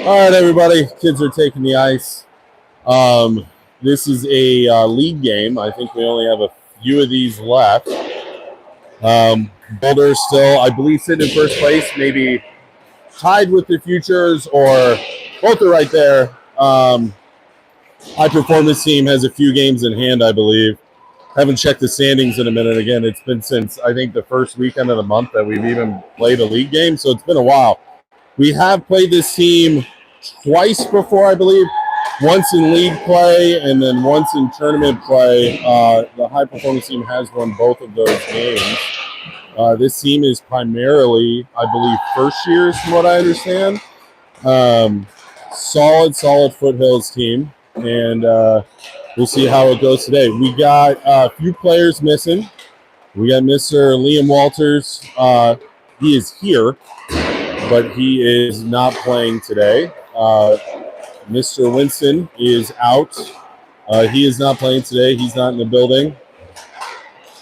All right, everybody. Kids are taking the ice. This is a league game. I think we only have a few of these left. Boulder still, I believe, sitting in first place, maybe tied with the Futures, or both are right there. High performance team has a few games in hand, I believe. Haven't checked the standings in a minute. Again, it's been since I think the first weekend of the month that we've even played a league game, so it's been a while. We have played this team twice before, I believe. Once in league play and then once in tournament play. The high performance team has won both of those games. This team is primarily, I believe, first years, from what I understand. Solid Foothills team, and we'll see how it goes today. We got a few players missing. We got Mr. Liam Walters. He is here, but he is not playing today. Mr. Winston is out. He is not playing today. He's not in the building.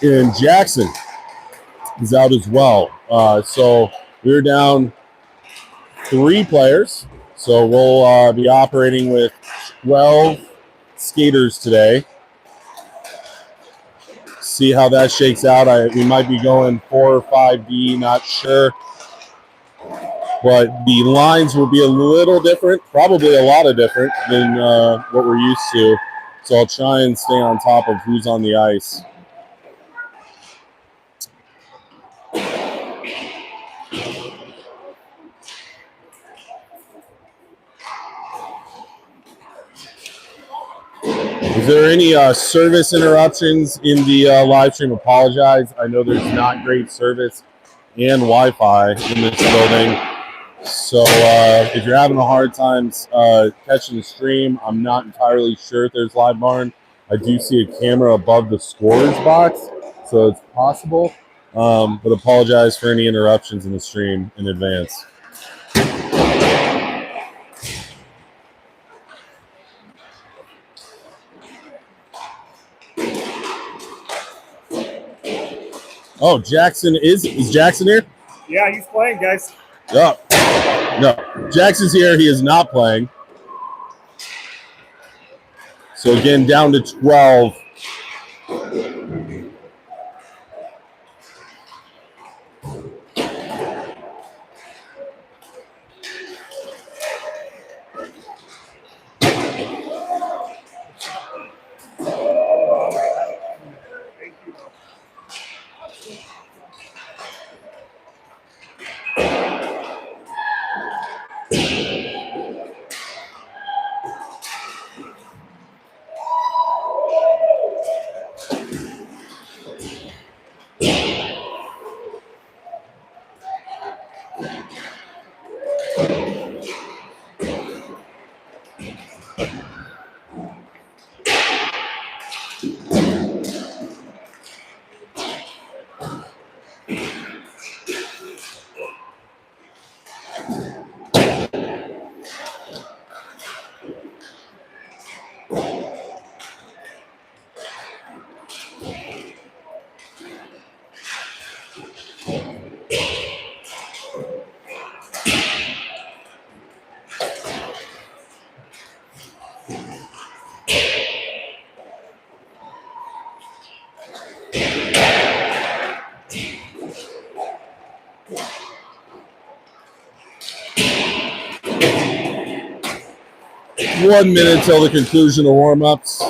And Jackson is out as well. So we're down 3 players. So we'll be operating with 12 skaters today. See how that shakes out. We might be going 4 or 5D, not sure. But the lines will be a little different, probably a lot of different than what we're used to. So I'll try and stay on top of who's on the ice. Is there any service interruptions in the live stream? Apologize. I know there's not great service and Wi-Fi in this building. So if you're having a hard time catching the stream, I'm not entirely sure if there's live barn. I do see a camera above the scorer's box, so it's possible. But apologize for any interruptions in the stream in advance. Oh, Jackson is Jackson here? Yeah, he's playing, guys. Oh, no, Jackson's here. He is not playing. So again, down to 12. One minute till the conclusion of warm-ups.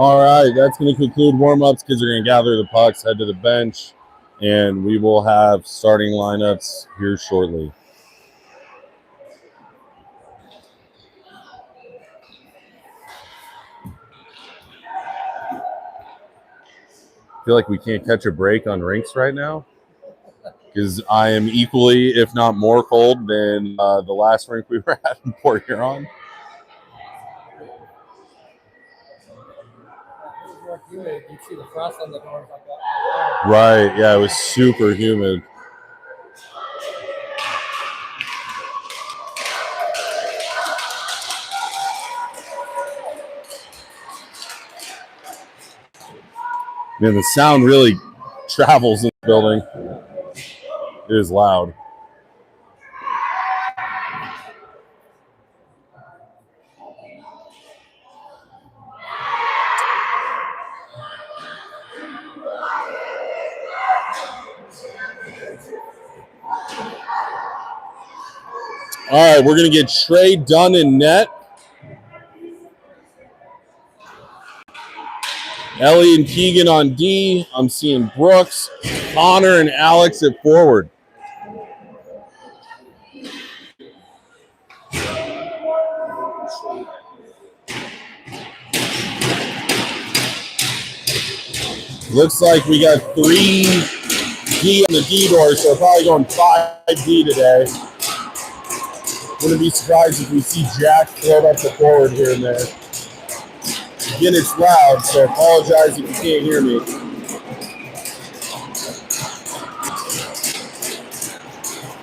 All right, that's going to conclude warm-ups. Kids are going to gather the pucks, head to the bench, and we will have starting lineups here shortly. I feel like we can't catch a break on rinks right now because I am equally, if not more cold than the last rink we were at in Port Huron. Right, yeah, it was super humid. Man, the sound really travels in the building. It is loud. All right, we're going to get Trey Dunn in net. Ellie and Keegan on D. I'm seeing Brooks, Connor, and Alex at forward. Looks like we got 3D on the D door, so we're probably going 5D today. Wouldn't be surprised if we see Jack float up the forward here and there. Again, it's loud, so I apologize if you can't hear me.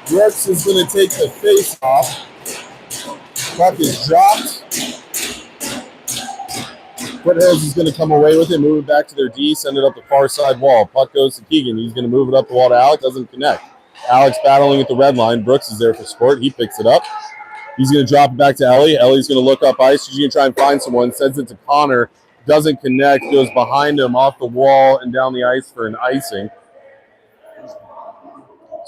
Brooks is going to take the face off. Puck is dropped. Foothills is going to come away with it, move it back to their D, send it up the far side wall. Puck goes to Keegan. He's going to move it up the wall to Alex. Doesn't connect. Alex battling at the red line. Brooks is there for support. He picks it up. He's going to drop it back to Ellie. Ellie's going to look up ice. She's going to try and find someone. Sends it to Connor. Doesn't connect. Goes behind him off the wall and down the ice for an icing.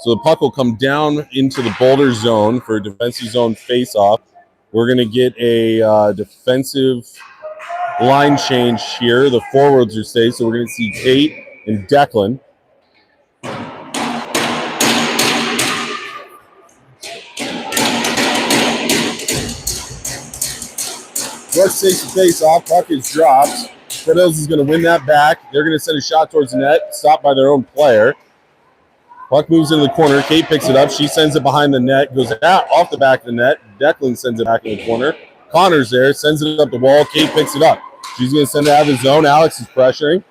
So the puck will come down into the Boulder zone for a defensive zone face-off. We're going to get a defensive line change here. The forwards are safe, so we're going to see Kate and Declan. Brooks takes the face off. Puck is dropped. Foothills is going to win that back. They're going to send a shot towards the net, stopped by their own player. Puck moves into the corner. Kate picks it up. She sends it behind the net, goes out off the back of the net. Declan sends it back in the corner. Connor's there, sends it up the wall. Kate picks it up. She's going to send it out of the zone. Alex is pressuring.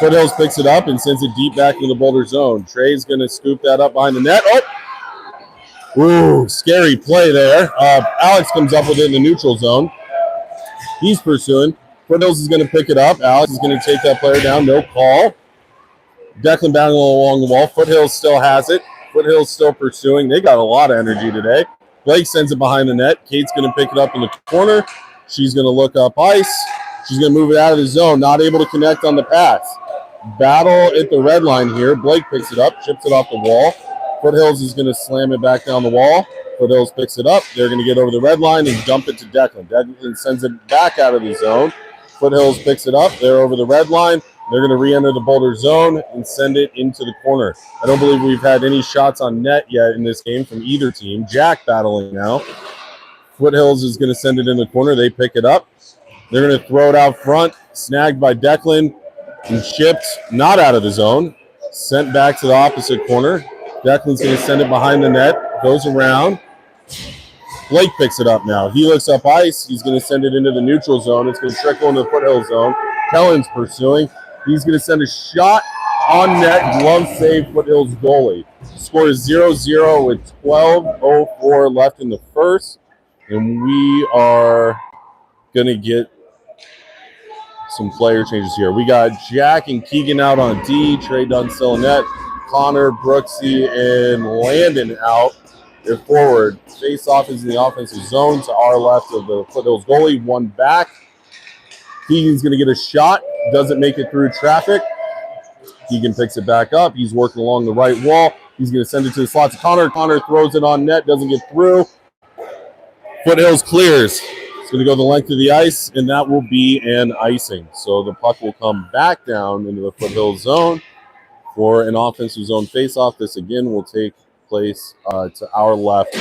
Foothills picks it up and sends it deep back into the Boulder zone. Trey's going to scoop that up behind the net. Oh! Ooh, scary play there. Alex comes up with it in the neutral zone. He's pursuing. Foothills is going to pick it up. Alex is going to take that player down. No call. Declan battling along the wall. Foothills still has it. Foothills still pursuing. They got a lot of energy today. Blake sends it behind the net. Kate's going to pick it up in the corner. She's going to look up ice. She's going to move it out of the zone. Not able to connect on the pass. Battle at the red line here. Blake picks it up, chips it off the wall. Foothills is going to slam it back down the wall. Foothills picks it up. They're going to get over the red line and dump it to Declan. Declan sends it back out of the zone. Foothills picks it up. They're over the red line. They're going to re-enter the Boulder zone and send it into the corner. I don't believe we've had any shots on net yet in this game from either team. Jack battling now. Foothills is going to send it in the corner. They pick it up. They're going to throw it out front. Snagged by Declan and chipped not out of the zone. Sent back to the opposite corner. Declan's going to send it behind the net. Goes around. Blake picks it up now. He looks up ice. He's going to send it into the neutral zone. It's going to trickle into the Foothills zone. Kellen's pursuing. He's going to send a shot on net. Glove save Foothills goalie. Score is 0-0 with 12:04 left in the first. And we are going to get some player changes here. We got Jack and Keegan out on D. Trey Dunn still in net. Connor, Brooksy, and Landon out. They're forward. Face-off is in the offensive zone to our left of the Foothills goalie. One back. Keegan's going to get a shot. Doesn't make it through traffic. Keegan picks it back up. He's working along the right wall. He's going to send it to the slot to Connor. Connor throws it on net. Doesn't get through. Foothills clears. It's going to go the length of the ice, and that will be an icing. So the puck will come back down into the Foothills zone for an offensive zone faceoff. This again will take place to our left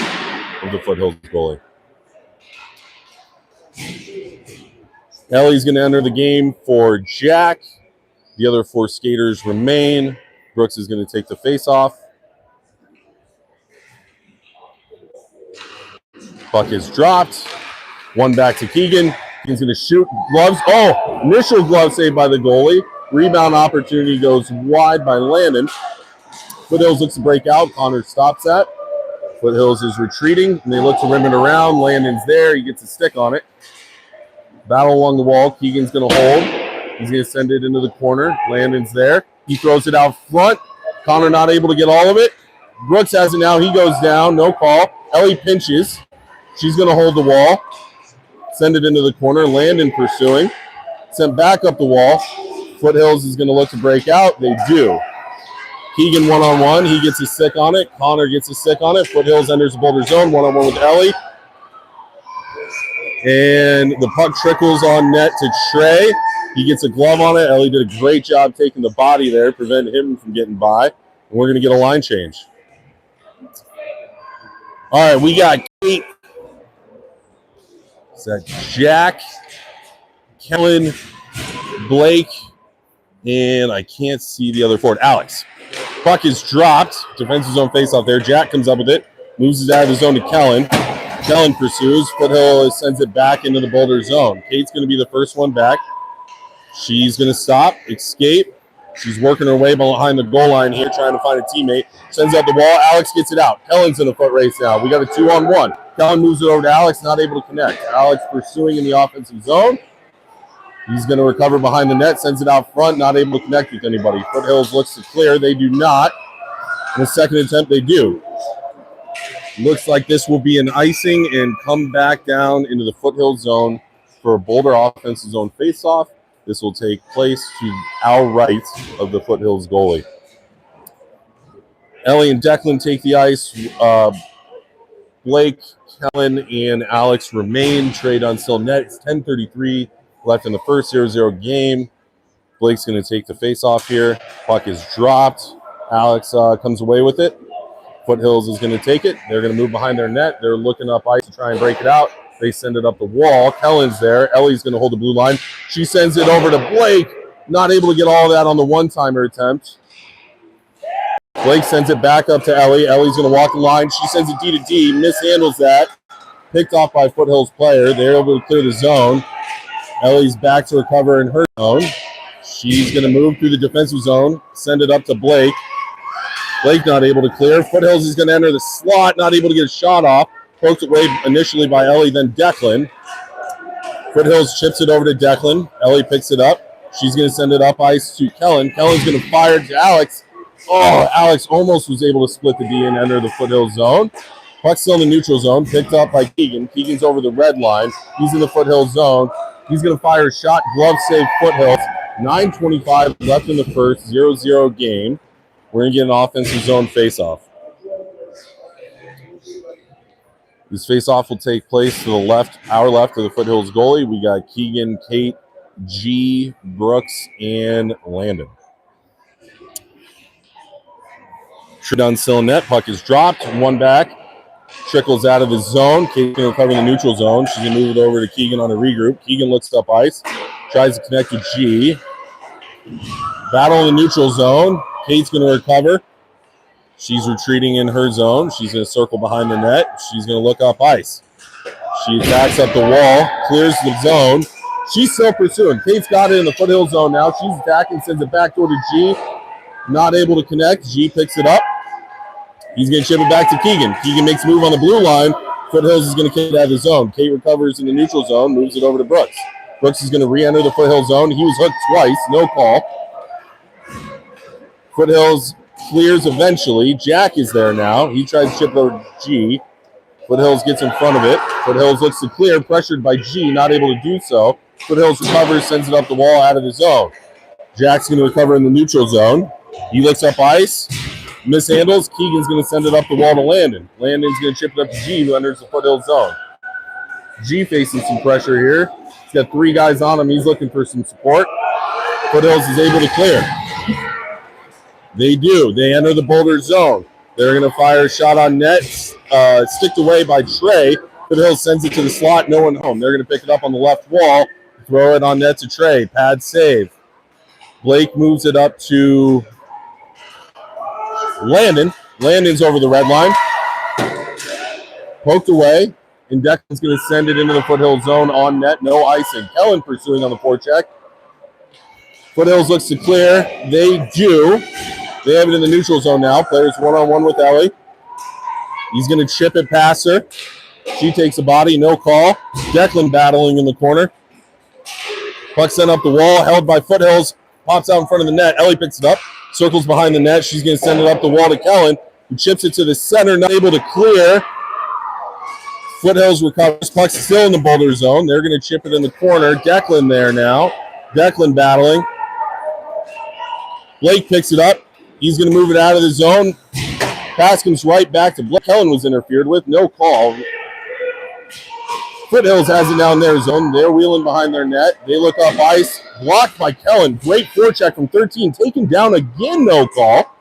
of the Foothills goalie. Ellie's going to enter the game for Jack. The other 4 skaters remain. Brooks is going to take the faceoff. Puck is dropped. One back to Keegan. He's going to shoot. Gloves. Oh, initial glove save by the goalie. Rebound opportunity goes wide by Landon. Foothills looks to break out. Connor stops that. Foothills is retreating, and they look to rim it around. Landon's there. He gets a stick on it. Battle along the wall. Keegan's going to hold. He's going to send it into the corner. Landon's there. He throws it out front. Connor not able to get all of it. Brooks has it now. He goes down. No call. Ellie pinches. She's going to hold the wall. Send it into the corner. Landon pursuing. Sent back up the wall. Foothills is going to look to break out. They do. Keegan one-on-one. He gets a stick on it. Connor gets a stick on it. Foothills enters the Boulder zone. One-on-one with Ellie. And the puck trickles on net to Trey. He gets a glove on it. Ellie did a great job taking the body there, preventing him from getting by. And we're going to get a line change. All right, we got Kate. Is that Jack, Kellen, Blake, and I can't see the other forward, Alex. Puck is dropped. Defensive zone faceoff there. Jack comes up with it. Moves it out of the zone to Kellen. Kellen pursues. Foothill sends it back into the Boulder zone. Kate's going to be the first one back. She's going to stop, escape. She's working her way behind the goal line here, trying to find a teammate. Sends out the wall. Alex gets it out. Kellen's in a foot race now. We got a 2-on-1. Kellen moves it over to Alex, not able to connect. Alex pursuing in the offensive zone. He's going to recover behind the net, sends it out front, not able to connect with anybody. Foothills looks to clear. They do not. In the second attempt, they do. Looks like this will be an icing and come back down into the Foothills zone for a Boulder offensive zone faceoff. This will take place to our right of the Foothills goalie. Ellie and Declan take the ice. Blake, Kellen, and Alex remain. Trade on still net. It's 10:33 left in the first 0-0 game. Blake's going to take the face-off here. Puck is dropped. Alex comes away with it. Foothills is going to take it. They're going to move behind their net. They're looking up ice to try and break it out. They send it up the wall. Kellen's there. Ellie's going to hold the blue line. She sends it over to Blake. Not able to get all of that on the one-timer attempt. Blake sends it back up to Ellie. Ellie's going to walk the line. She sends it D to D. Mishandles that. Picked off by Foothills player. They're able to clear the zone. Ellie's back to recover in her zone. She's going to move through the defensive zone. Send it up to Blake. Blake not able to clear. Foothills is going to enter the slot. Not able to get a shot off. Poked away initially by Ellie, then Declan. Foothills chips it over to Declan. Ellie picks it up. She's going to send it up ice to Kellen. Kellen's going to fire to Alex. Oh, Alex almost was able to split the D and enter the Foothills zone. Puck's still in the neutral zone. Picked up by Keegan. Keegan's over the red line. He's in the Foothills zone. He's going to fire a shot. Glove save Foothills. 9:25 left in the first 0-0 game. We're going to get an offensive zone faceoff. This faceoff will take place to the left, our left of the Foothills goalie. We got Keegan, Kate, G, Brooks, and Landon. Done still in net. Puck is dropped. One back. Trickles out of the zone. Kate's going to recover the neutral zone. She's going to move it over to Keegan on a regroup. Keegan looks up ice. Tries to connect with G. Battle in the neutral zone. Kate's going to recover. She's retreating in her zone. She's going to circle behind the net. She's going to look up ice. She attacks up the wall. Clears the zone. She's still pursuing. Kate's got it in the Foothills zone now. She's attacking. Sends it back door to G. Not able to connect. G picks it up. He's going to chip it back to Keegan. Keegan makes a move on the blue line. Foothills is going to kick it out of the zone. Kate recovers in the neutral zone. Moves it over to Brooks. Brooks is going to re-enter the Foothills zone. He was hooked twice. No call. Foothills clears eventually. Jack is there now. He tries to chip over to G. Foothills gets in front of it. Foothills looks to clear. Pressured by G. Not able to do so. Foothills recovers. Sends it up the wall out of the zone. Jack's going to recover in the neutral zone. He looks up ice. Mishandles. Keegan's going to send it up the wall to Landon. Landon's going to chip it up to G, who enters the Foothills zone. G facing some pressure here. He's got 3 guys on him. He's looking for some support. Foothills is able to clear. They do. They enter the Boulder zone. They're going to fire a shot on net. Sticked away by Trey. Foothills sends it to the slot. No one home. They're going to pick it up on the left wall. Throw it on net to Trey. Pad save. Blake moves it up to Landon. Landon's over the red line. Poked away. And Declan's going to send it into the Foothills zone on net. No icing. Kellen pursuing on the forecheck. Foothills looks to clear. They do. They have it in the neutral zone now. Players one-on-one with Ellie. He's going to chip it past her. She takes a body. No call. Declan battling in the corner. Puck sent up the wall. Held by Foothills. Pops out in front of the net. Ellie picks it up. Circles behind the net. She's going to send it up the wall to Kellen, who chips it to the center. Not able to clear. Foothills recovers. Puck's still in the Boulder zone. They're going to chip it in the corner. Declan there now. Declan battling. Blake picks it up. He's going to move it out of the zone. Pass comes right back to Blake. Kellen was interfered with. No call. Foothills has it down their zone. They're wheeling behind their net. They look up ice. Blocked by Kellen. Great forecheck from 13. Taken down again. No call.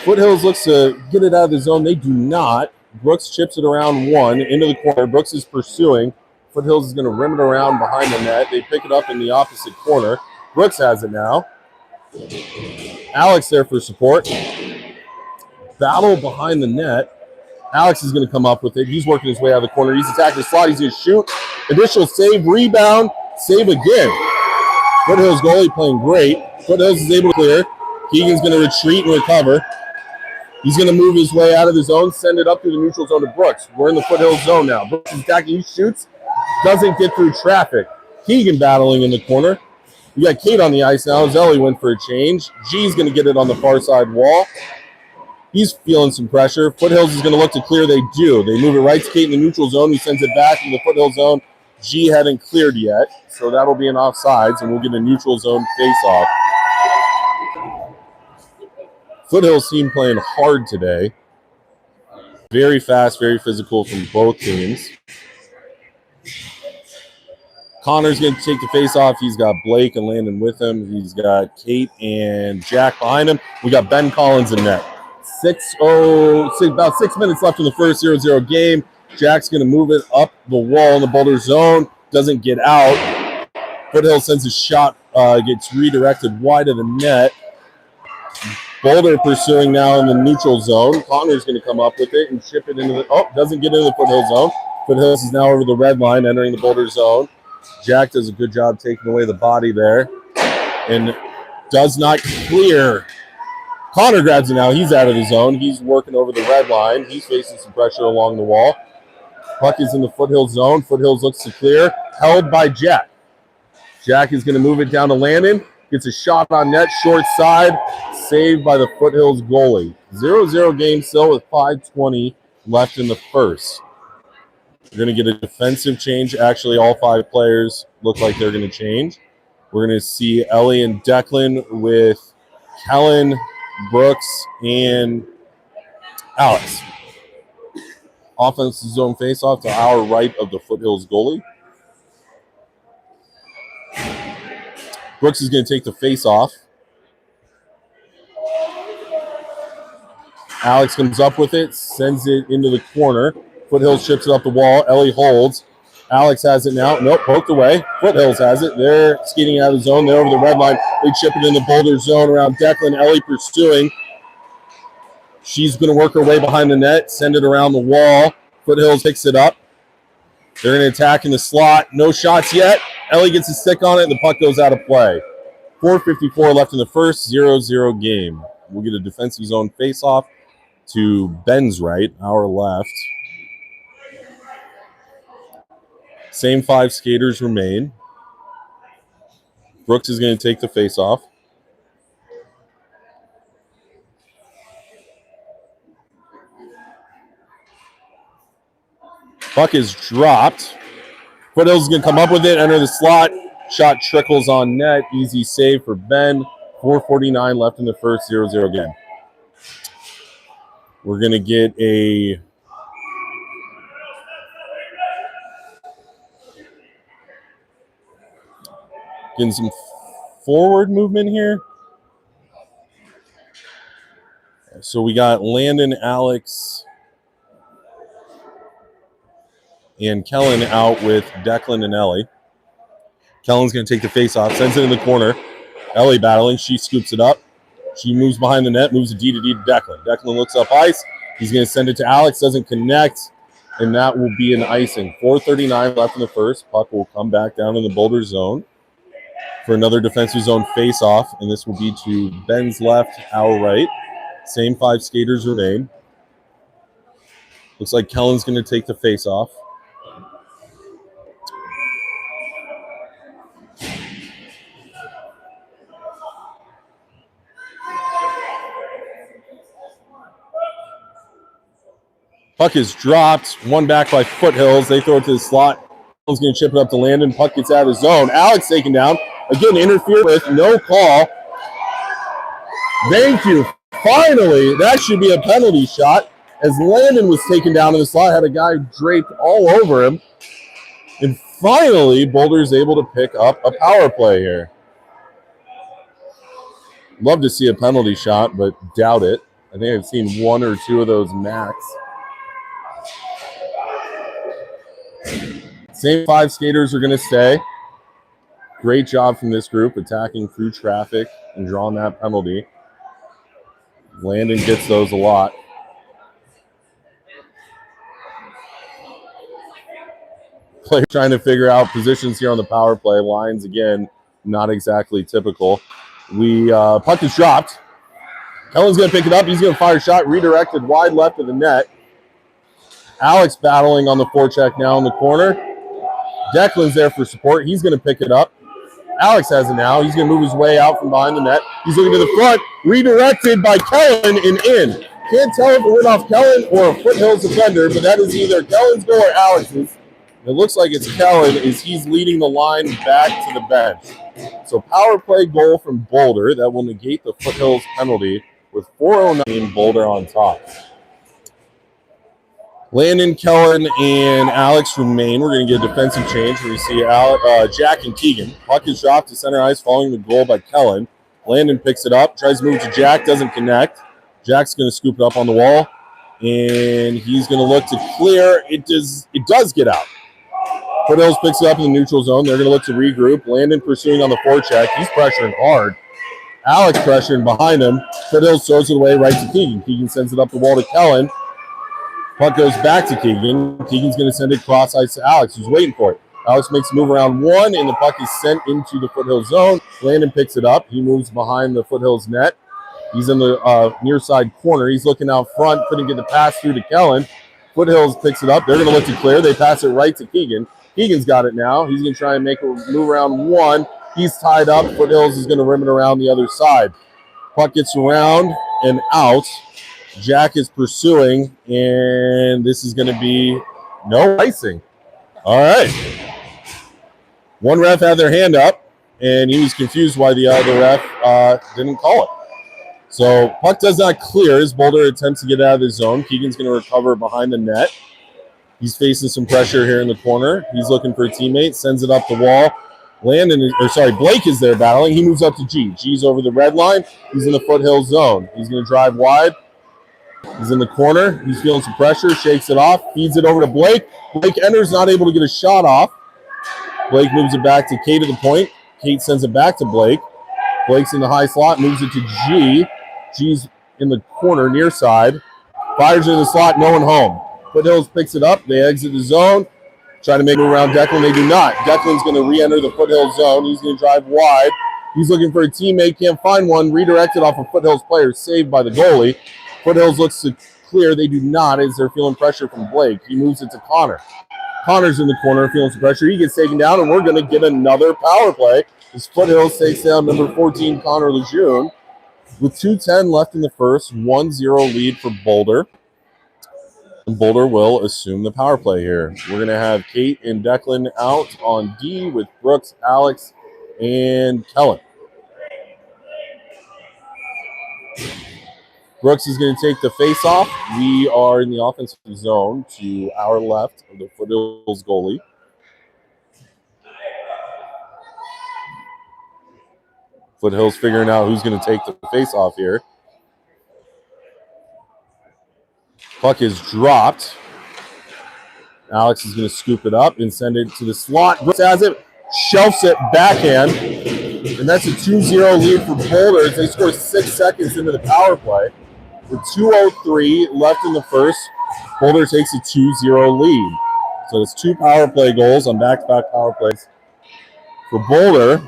Foothills looks to get it out of the zone. They do not. Brooks chips it around 1 into the corner. Brooks is pursuing. Foothills is going to rim it around behind the net. They pick it up in the opposite corner. Brooks has it now. Alex there for support. Battle behind the net. Alex is going to come up with it. He's working his way out of the corner. He's attacking the slot. He's going to shoot. Additional save, rebound, save again. Foothills goalie playing great. Foothills is able to clear. Keegan's going to retreat and recover. He's going to move his way out of the zone, send it up to the neutral zone to Brooks. We're in the Foothills zone now. Brooks is attacking. He shoots. Doesn't get through traffic. Keegan battling in the corner. We got Kate on the ice now. Zelly went for a change. G's going to get it on the far side wall. He's feeling some pressure. Foothills is going to look to clear. They do. They move it right to Kate in the neutral zone. He sends it back in the Foothills zone. G hadn't cleared yet, so that'll be an offsides, and we'll get a neutral zone face-off. Foothills team playing hard today. Very fast, very physical from both teams. Connor's going to take the face-off. He's got Blake and Landon with him. He's got Kate and Jack behind him. We got Ben Collins in net. About 6 minutes left in the first 0-0 game. Jack's going to move it up the wall in the Boulder zone. Doesn't get out. Foothills sends a shot. Gets redirected wide of the net. Boulder pursuing now in the neutral zone. Connor's going to come up with it and chip it into the... Oh, doesn't get into the Foothills zone. Foothills is now over the red line, entering the Boulder zone. Jack does a good job taking away the body there and does not clear. Connor grabs it now. He's out of the zone. He's working over the red line. He's facing some pressure along the wall. Puck is in the Foothills zone. Foothills looks to clear. Held by Jack. Jack is going to move it down to Landon. Gets a shot on net, short side. Saved by the Foothills goalie. 0-0 game still with 5:20 left in the first. We're going to get a defensive change. Actually, all 5 players look like they're going to change. We're going to see Ellie and Declan with Kellen, Brooks, and Alex. Offensive zone faceoff to our right of the Foothills goalie. Brooks is going to take the face-off. Alex comes up with it, sends it into the corner. Foothills chips it up the wall. Ellie holds. Alex has it now. Nope, poked away. Foothills has it. They're skating out of the zone. They're over the red line. They chip it in the Boulder zone around Declan. Ellie pursuing. She's going to work her way behind the net, send it around the wall. Foothills picks it up. They're going to attack in the slot. No shots yet. Ellie gets a stick on it, and the puck goes out of play. 4:54 left in the first, 0-0 game. We'll get a defensive zone face-off to Ben's right, our left. Same 5 skaters remain. Brooks is going to take the face-off. Puck is dropped. Foothills is going to come up with it, enter the slot. Shot trickles on net. Easy save for Ben. 4:49 left in the first, 0-0 game. We're going to get a Getting some forward movement here. So we got Landon, Alex, and Kellen out with Declan and Ellie. Kellen's going to take the face-off, sends it in the corner. Ellie battling. She scoops it up. She moves behind the net, moves a D to Declan. Declan looks up ice. He's going to send it to Alex, doesn't connect, and that will be an icing. 4:39 left in the first. Puck will come back down in the Boulder zone for another defensive zone face-off, and this will be to Ben's left, our right. Same 5 skaters remain. Looks like Kellen's going to take the face-off. Puck is dropped. One back by Foothills. They throw it to the slot. Kellen's going to chip it up to Landon. Puck gets out of the zone. Alex taken down. Again, interfered with. No call. Thank you. Finally, that should be a penalty shot. As Landon was taken down in the slot, had a guy draped all over him. And finally, Boulder's able to pick up a power play here. Love to see a penalty shot, but doubt it. I think I've seen 1 or 2 of those max. Same 5 skaters are going to stay. Great job from this group, attacking through traffic and drawing that penalty. Landon gets those a lot. Player trying to figure out positions here on the power play. Lines, again, not exactly typical. Puck is dropped. Kellen's going to pick it up. He's going to fire a shot, redirected wide left of the net. Alex battling on the forecheck now in the corner. Declan's there for support. He's going to pick it up. Alex has it now. He's going to move his way out from behind the net. He's looking to the front. Redirected by Kellen and in. Can't tell if it went off Kellen or a Foothills defender, but that is either Kellen's goal or Alex's. It looks like it's Kellen as he's leading the line back to the bench. So power play goal from Boulder that will negate the Foothills penalty with 4:09 Boulder on top. Landon, Kellen, and Alex remain. We're going to get a defensive change. We see Jack and Keegan. Puck is dropped to center ice following the goal by Kellen. Landon picks it up, tries to move to Jack, doesn't connect. Jack's going to scoop it up on the wall, and he's going to look to clear. It does get out. Foothills picks it up in the neutral zone. They're going to look to regroup. Landon pursuing on the forecheck. He's pressuring hard. Alex pressuring behind him. Foothills throws it away right to Keegan. Keegan sends it up the wall to Kellen. Puck goes back to Keegan. Keegan's going to send it cross ice to Alex, who's waiting for it. Alex makes a move around 1, and the puck is sent into the Foothills zone. Landon picks it up. He moves behind the Foothills net. He's in the near side corner. He's looking out front, couldn't get the pass through to Kellen. Foothills picks it up. They're going to look to clear. They pass it right to Keegan. Keegan's got it now. He's going to try and make a move around 1. He's tied up. Foothills is going to rim it around the other side. Puck gets around and out. Jack is pursuing, and this is going to be no icing. All right. One ref had their hand up, and he was confused why the other ref didn't call it. So puck does not clear as Boulder attempts to get out of the zone. Keegan's going to recover behind the net. He's facing some pressure here in the corner. He's looking for a teammate, sends it up the wall. Blake is there battling. He moves up to G. G's over the red line. He's in the Foothills zone. He's going to drive wide. He's in the corner. He's feeling some pressure, shakes it off, feeds it over to Blake. Blake enters, not able to get a shot off. Blake moves it back to Kate at the point. Kate sends it back to Blake. Blake's in the high slot, moves it to G. G's in the corner, near side. Fires it in the slot, no one home. Foothills picks it up. They exit the zone. Try to make it around Declan. They do not. Declan's going to re-enter the Foothills zone. He's going to drive wide. He's looking for a teammate. Can't find one. Redirected off a Foothills player. Saved by the goalie. Foothills looks to clear. They do not as they're feeling pressure from Blake. He moves it to Connor. Connor's in the corner feeling some pressure. He gets taken down, and we're going to get another power play as Foothills takes down number 14, Connor Lejeune. With 2:10 left in the first, 1-0 lead for Boulder. And Boulder will assume the power play here. We're going to have Kate and Declan out on D with Brooks, Alex, and Kellen. Brooks is going to take the face-off. We are in the offensive zone to our left of the Foothills goalie. Foothills figuring out who's going to take the face-off here. Puck is dropped. Alex is going to scoop it up and send it to the slot. Brooks has it, shelves it backhand, and that's a 2-0 lead for Boulder as they score 6 seconds into the power play. With 2:03 left in the first, Boulder takes a 2-0 lead. So it's 2 power play goals on back-to-back power plays for Boulder.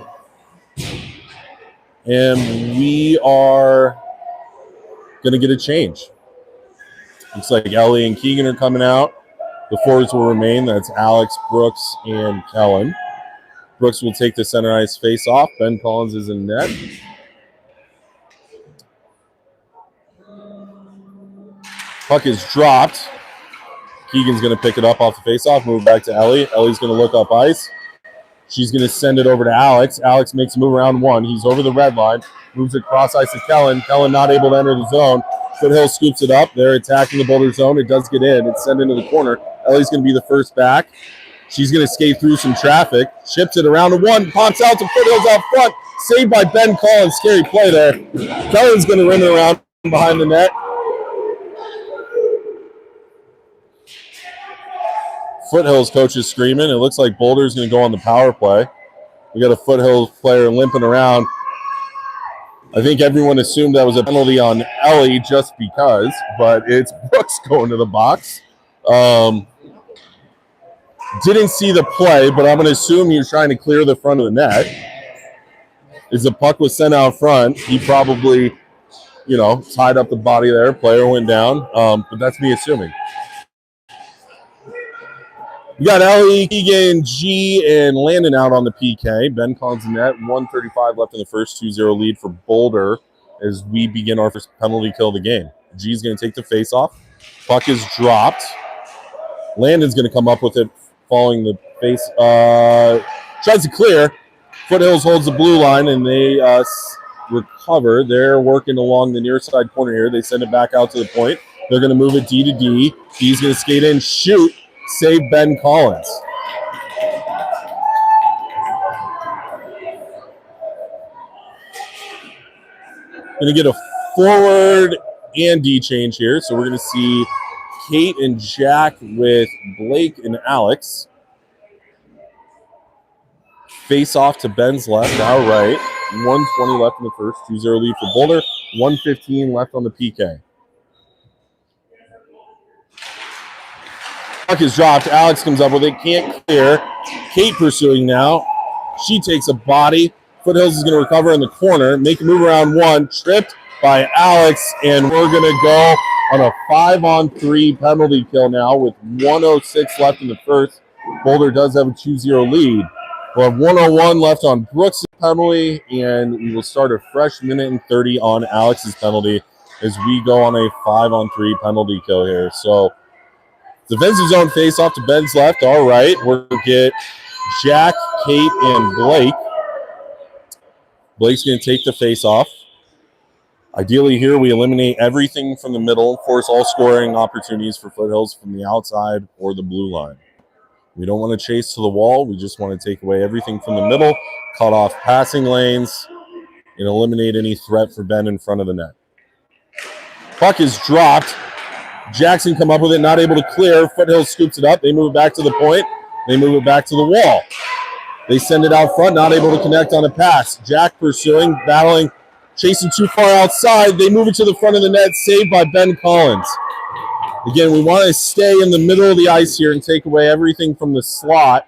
And we are going to get a change. Looks like Ellie and Keegan are coming out. The forwards will remain. That's Alex, Brooks, and Kellen. Brooks will take the center ice face-off. Ben Collins is in net. Puck is dropped. Keegan's going to pick it up off the face-off, move back to Ellie. Ellie's going to look up ice. She's going to send it over to Alex. Alex makes a move around one. He's over the red line. Moves across ice to Kellen. Kellen not able to enter the zone. Foothills scoops it up. They're attacking the Boulder zone. It does get in. It's sent into the corner. Ellie's going to be the first back. She's going to skate through some traffic. Ships it around to one. Pops out to Foothills out front. Saved by Ben Collins. Scary play there. Kellen's going to run it around behind the net. Foothills coach is screaming. It looks like Boulder's going to go on the power play. We got a Foothills player limping around. I think everyone assumed that was a penalty on Ellie just because, but it's Brooks going to the box. Didn't see the play, but I'm going to assume he was trying to clear the front of the net. As the puck was sent out front, he probably, tied up the body there. Player went down, but that's me assuming. We got Ellie, Keegan, G, and Landon out on the PK. Ben Collins in net, 1:35 left in the first, 2-0 lead for Boulder as we begin our first penalty kill of the game. G's going to take the face-off. Puck is dropped. Landon's going to come up with it following the face. Tries to clear. Foothills holds the blue line, and they recover. They're working along the near side corner here. They send it back out to the point. They're going to move it D to D. D's going to skate in, shoot. Save Ben Collins. Going to get a forward and D change here. So we're going to see Kate and Jack with Blake and Alex. Face off to Ben's left, our right. 1:20 left in the first, 2-0 lead for Boulder. 1:15 left on the PK. Puck is dropped. Alex comes up with it. Can't clear. Kate pursuing now. She takes a body. Foothills is going to recover in the corner. Make a move around one. Tripped by Alex. And we're going to go on a 5-on-3 penalty kill now with 1:06 left in the first. Boulder does have a 2-0 lead. We'll have 1:01 left on Brooks' penalty. And we will start a fresh 1:30 on Alex's penalty as we go on a 5-on-3 penalty kill here. So defensive zone face-off to Ben's left. All right, we'll get Jack, Kate, and Blake. Blake's going to take the face-off. Ideally here, we eliminate everything from the middle, force all scoring opportunities for Foothills from the outside or the blue line. We don't want to chase to the wall. We just want to take away everything from the middle, cut off passing lanes, and eliminate any threat for Ben in front of the net. Puck is dropped. Jackson come up with it, not able to clear. Foothills scoops it up. They move it back to the point. They move it back to the wall. They send it out front, not able to connect on a pass. Jack pursuing, battling, chasing too far outside. They move it to the front of the net, saved by Ben Collins. Again, we want to stay in the middle of the ice here and take away everything from the slot.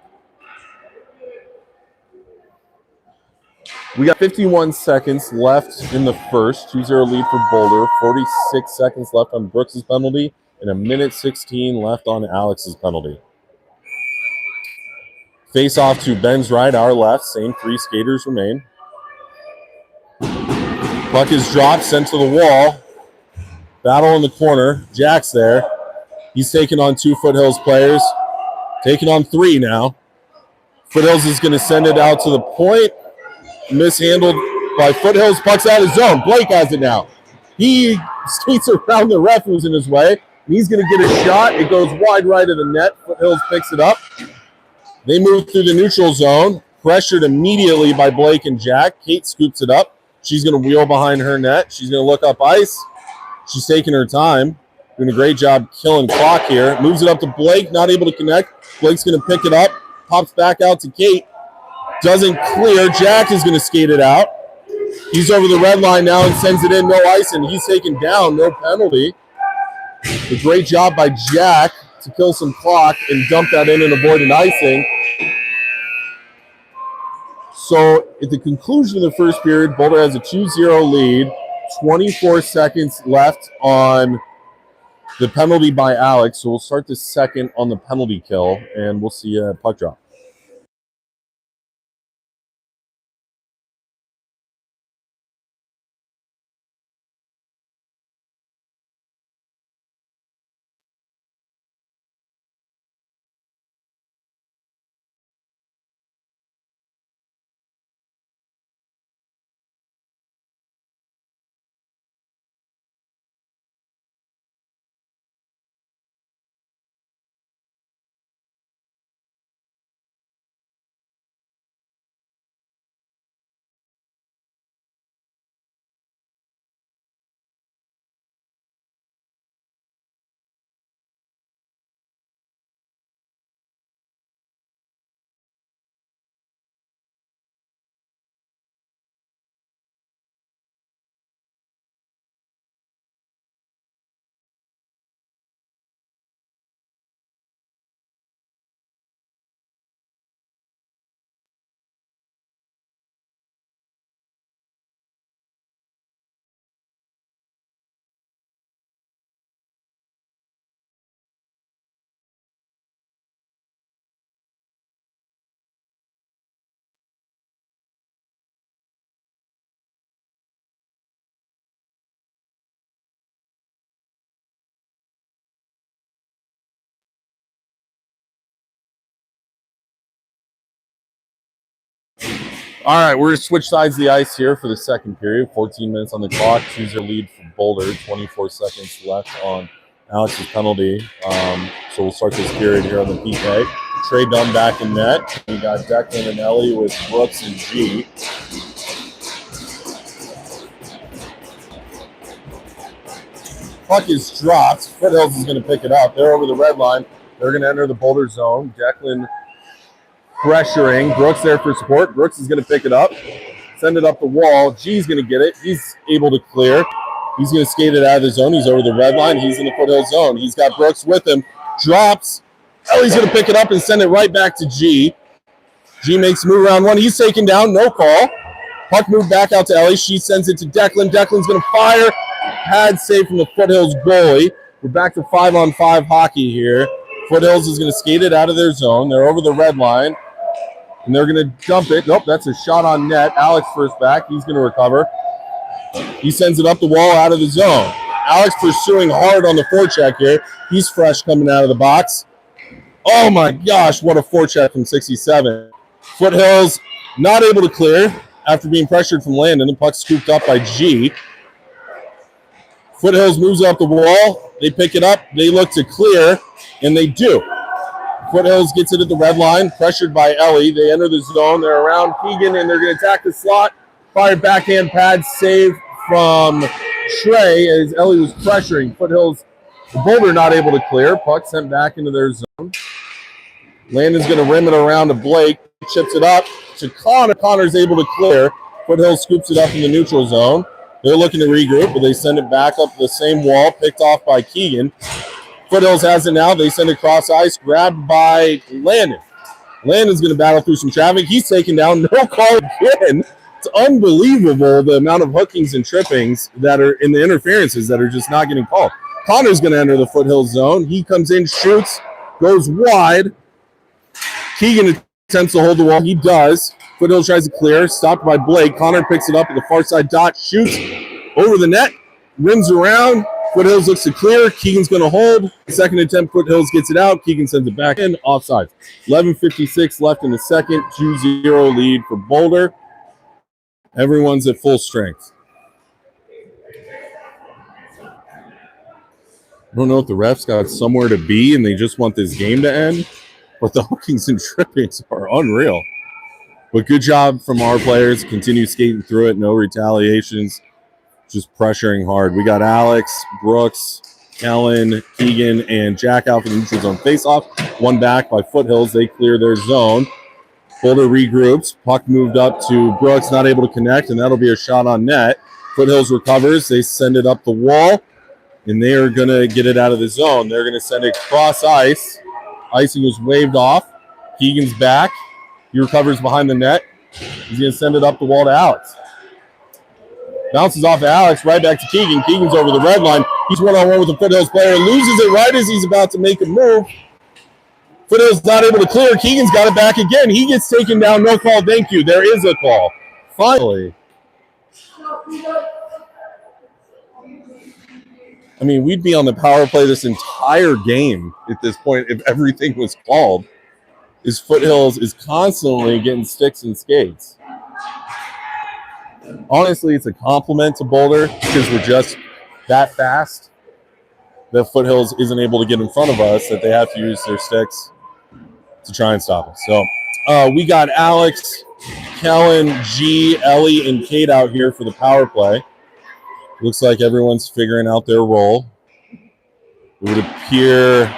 We got 51 seconds left in the first. 2-0 lead for Boulder. 46 seconds left on Brooks' penalty. And 1:16 left on Alex's penalty. Face off to Ben's right, our left. Same 3 skaters remain. Puck is dropped, sent to the wall. Battle in the corner. Jack's there. He's taking on 2 Foothills players. Taking on 3 now. Foothills is going to send it out to the point. Mishandled by Foothills. Puck's out of zone. Blake has it now. He skates around the ref who's in his way. He's going to get a shot. It goes wide right of the net. Foothills picks it up. They move through the neutral zone. Pressured immediately by Blake and Jack. Kate scoops it up. She's going to wheel behind her net. She's going to look up ice. She's taking her time. Doing a great job killing clock here. Moves it up to Blake. Not able to connect. Blake's going to pick it up. Pops back out to Kate. Doesn't clear. Jack is going to skate it out. He's over the red line now and sends it in. No ice, and he's taken down. No penalty. A great job by Jack to kill some clock and dump that in and avoid an icing. So at the conclusion of the first period, Boulder has a 2-0 lead. 24 seconds left on the penalty by Alex. So we'll start the second on the penalty kill, and we'll see a puck drop. All right, we're going to switch sides of the ice here for the second period. 14 minutes on the clock. 2-0 lead for Boulder. 24 seconds left on Alex's penalty. So we'll start this period here on the PK. Trey Dunn back in net. We got Declan and Ellie with Brooks and G. Puck is dropped. Foothills is going to pick it up. They're over the red line. They're going to enter the Boulder zone. Declan pressuring. Brooks there for support. Brooks is going to pick it up. Send it up the wall. G's going to get it. He's able to clear. He's going to skate it out of the zone. He's over the red line. He's in the Foothills zone. He's got Brooks with him. Drops. Ellie's going to pick it up and send it right back to G. G makes a move around one. He's taken down. No call. Puck moved back out to Ellie. She sends it to Declan. Declan's going to fire. Pad save from the Foothills goalie. We're back to 5-on-5 hockey here. Foothills is going to skate it out of their zone. They're over the red line. And they're going to dump it. Nope, that's a shot on net. Alex first back. He's going to recover. He sends it up the wall out of the zone. Alex pursuing hard on the forecheck here. He's fresh coming out of the box. Oh, my gosh, what a forecheck from 67. Foothills not able to clear after being pressured from Landon. The puck scooped up by G. Foothills moves up the wall. They pick it up. They look to clear, and they do. Foothills gets it at the red line, pressured by Ellie. They enter the zone. They're around Keegan, and they're going to attack the slot. Fired backhand pad save from Trey as Ellie was pressuring. Foothills, the Boulder not able to clear. Puck sent back into their zone. Landon's going to rim it around to Blake. Chips it up to Connor. Connor's able to clear. Foothills scoops it up in the neutral zone. They're looking to regroup, but they send it back up the same wall, picked off by Keegan. Foothills has it now. They send it cross ice, grabbed by Landon. Landon's going to battle through some traffic. He's taken down. No call again. It's unbelievable the amount of hookings and trippings that are in the interferences that are just not getting called. Connor's going to enter the Foothills zone. He comes in, shoots, goes wide. Keegan attempts to hold the wall. He does. Foothills tries to clear. Stopped by Blake. Connor picks it up at the far side dot. Shoots over the net. Rims around. Foothills looks to clear. Keegan's going to hold. Second attempt, Foothills gets it out. Keegan sends it back in. Offside. 11:56 left in the second. 2-0 lead for Boulder. Everyone's at full strength. I don't know if the refs got somewhere to be and they just want this game to end, but the hookings and trippings are unreal. But good job from our players. Continue skating through it. No retaliations. Just pressuring hard. We got Alex, Brooks, Kellen, Keegan, and Jack out for the neutral zone faceoff. One back by Foothills. They clear their zone. Boulder regroups. Puck moved up to Brooks, not able to connect, and that'll be a shot on net. Foothills recovers. They send it up the wall, and they are going to get it out of the zone. They're going to send it cross ice. Icing was waved off. Keegan's back. He recovers behind the net. He's going to send it up the wall to Alex. Bounces off to Alex, right back to Keegan. Keegan's over the red line. He's one-on-one with the Foothills player. Loses it right as he's about to make a move. Foothills not able to clear. Keegan's got it back again. He gets taken down. No call. Thank you. There is a call. Finally. I mean, we'd be on the power play this entire game at this point if everything was called. Is Foothills is constantly getting sticks and skates. Honestly, it's a compliment to Boulder because we're just that fast that Foothills isn't able to get in front of us, that they have to use their sticks to try and stop us. So we got Alex, Kellen, G, Ellie, and Kate out here for the power play. Looks like everyone's figuring out their role. It would appear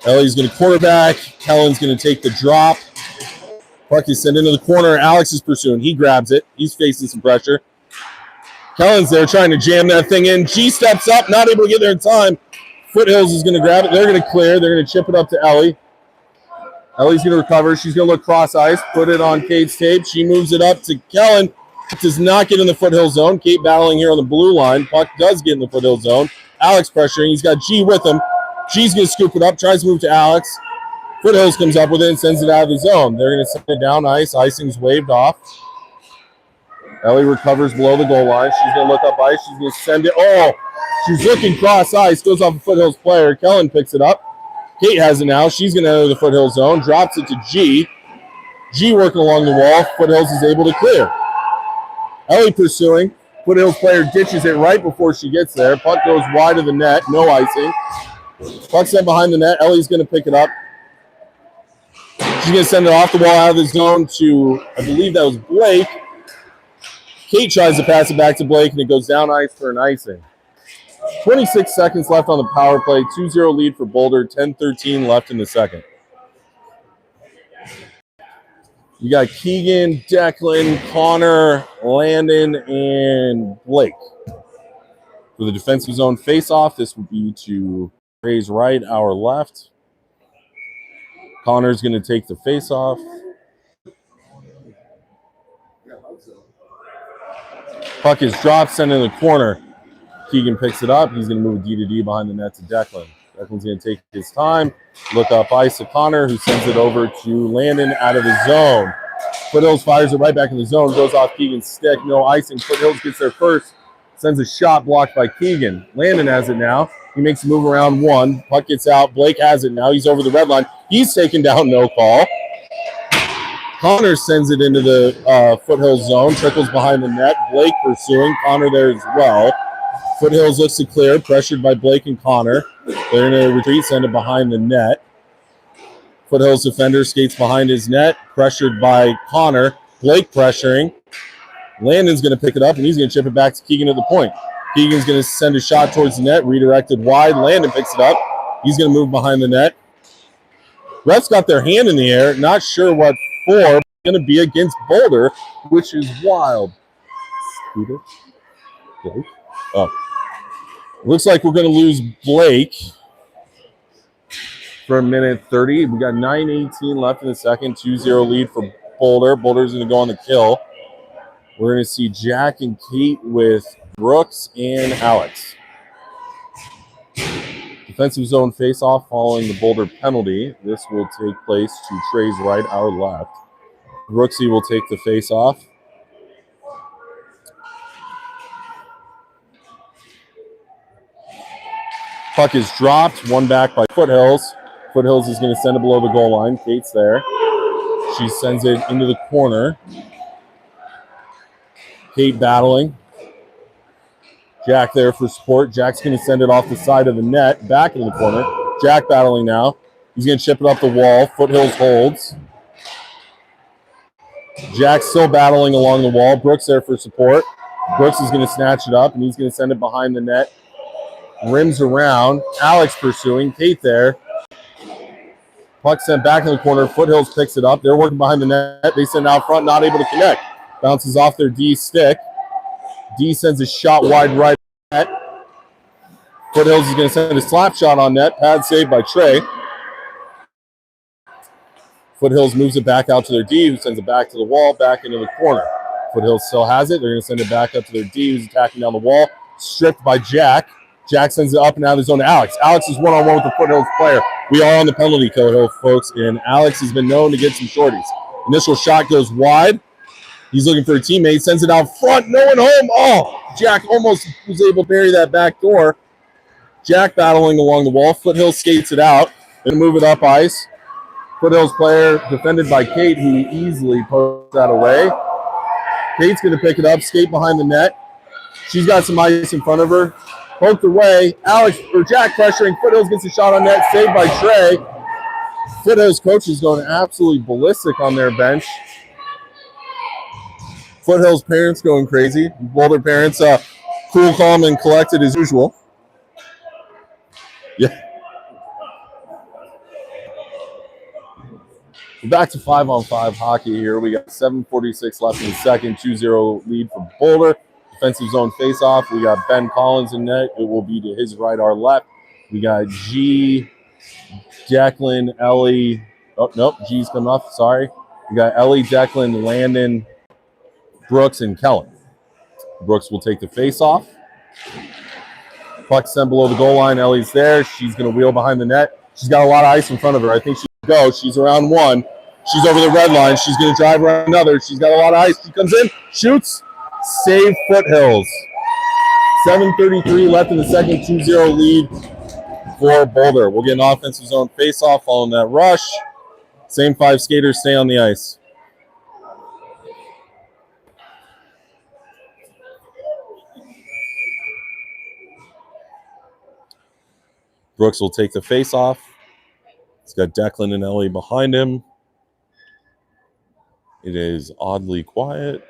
Ellie's going to quarterback. Kellen's going to take the drop. Puck is sent into the corner. Alex is pursuing. He grabs it. He's facing some pressure. Kellen's there trying to jam that thing in. G steps up, not able to get there in time. Foothills is going to grab it. They're going to clear. They're going to chip it up to Ellie. Ellie's going to recover. She's going to look cross ice, put it on Kate's tape. She moves it up to Kellen. Does not get in the Foothill zone. Kate battling here on the blue line. Puck does get in the Foothill zone. Alex pressuring. He's got G with him. G's going to scoop it up, tries to move to Alex. Foothills comes up with it and sends it out of the zone. They're going to send it down ice. Icing's waved off. Ellie recovers below the goal line. She's going to look up ice. She's going to send it. Oh, she's looking cross ice. Goes off a Foothills player. Kellen picks it up. Kate has it now. She's going to enter the Foothill zone. Drops it to G. G working along the wall. Foothills is able to clear. Ellie pursuing. Foothills player ditches it right before she gets there. Puck goes wide of the net. No icing. Puck sent behind the net. Ellie's going to pick it up. She's going to send it off the wall out of the zone to, I believe that was Blake. Kate tries to pass it back to Blake, and it goes down ice for an icing. 26 seconds left on the power play. 2-0 lead for Boulder. 10-13 left in the second. You got Keegan, Declan, Connor, Landon, and Blake. For the defensive zone face-off, this would be to Trey's right, our left. Connor's going to take the face-off. Puck is dropped, sent in the corner. Keegan picks it up. He's going to move D-to-D behind the net to Declan. Declan's going to take his time. Look up ice to Connor, who sends it over to Landon out of the zone. Foothills fires it right back in the zone. Goes off Keegan's stick. No icing. Foothills gets there first. Sends a shot blocked by Keegan. Landon has it now. He makes a move around one. Puck gets out. Blake has it now. He's over the red line. He's taken down. No call. Connor sends it into the Foothills zone. Trickles behind the net. Blake pursuing. Connor there as well. Foothills looks to clear. Pressured by Blake and Connor. They're going to retreat. Send it behind the net. Foothills defender skates behind his net. Pressured by Connor. Blake pressuring. Landon's going to pick it up, and he's going to chip it back to Keegan at the point. Keegan's going to send a shot towards the net. Redirected wide. Landon picks it up. He's going to move behind the net. Refs got their hand in the air. Not sure what for. Going to be against Boulder, which is wild. Blake? Oh. Looks like we're going to lose Blake for a minute 30. We got 9:18 left in the second. 2-0 lead for Boulder. Boulder's going to go on the kill. We're going to see Jack and Kate with Brooks and Alex. Defensive zone face-off following the Boulder penalty. This will take place to Trey's right, our left. Brooksy will take the face-off. Puck is dropped. One back by Foothills. Foothills is going to send it below the goal line. Kate's there. She sends it into the corner. Kate battling. Jack there for support. Jack's going to send it off the side of the net, back in the corner. Jack battling now. He's going to chip it up the wall. Foothills holds. Jack still battling along the wall. Brooks there for support. Brooks is going to snatch it up, and he's going to send it behind the net. Rims around. Alex pursuing. Kate there. Puck sent back in the corner. Foothills picks it up. They're working behind the net. They send out front, not able to connect. Bounces off their D stick. D sends a shot wide right net. Foothills is going to send a slap shot on net. Pad saved by Trey. Foothills moves it back out to their D, who sends it back to the wall, back into the corner. Foothills still has it. They're going to send it back up to their D, who's attacking down the wall. Stripped by Jack. Jack sends it up and out of the zone to Alex. Alex is one-on-one with the Foothills player. We are on the penalty code, folks, and Alex has been known to get some shorties. Initial shot goes wide. He's looking for a teammate. Sends it out front. No one home. Oh, Jack almost was able to bury that back door. Jack battling along the wall. Foothills skates it out. Going to move it up ice. Foothills player defended by Kate, who easily pokes that away. Kate's going to pick it up, skate behind the net. She's got some ice in front of her. Poked away. Jack pressuring. Foothills gets a shot on net, saved by Trey. Foothills coach is going absolutely ballistic on their bench. Foothills parents going crazy. Boulder parents, cool, calm, and collected as usual. Yeah. Back to 5-on-5 hockey here. We got 7:46 left in the second. 2-0 lead for Boulder. Defensive zone face-off. We got Ben Collins in net. It will be to his right, our left. We got G, Declan, Ellie. Oh, nope. G's coming off. Sorry. We got Ellie, Declan, Landon, Brooks, and Kellen. Brooks will take the face-off. Puck sent below the goal line. Ellie's there. She's going to wheel behind the net. She's got a lot of ice in front of her. I think she can go. She's around one. She's over the red line. She's going to drive around another. She's got a lot of ice. She comes in, shoots, save Foothills. 7:33 left in the second, 2-0 lead for Boulder. We'll get an offensive zone face-off following that rush. Same five skaters stay on the ice. Brooks will take the face-off. He's got Declan and Ellie behind him. It is oddly quiet.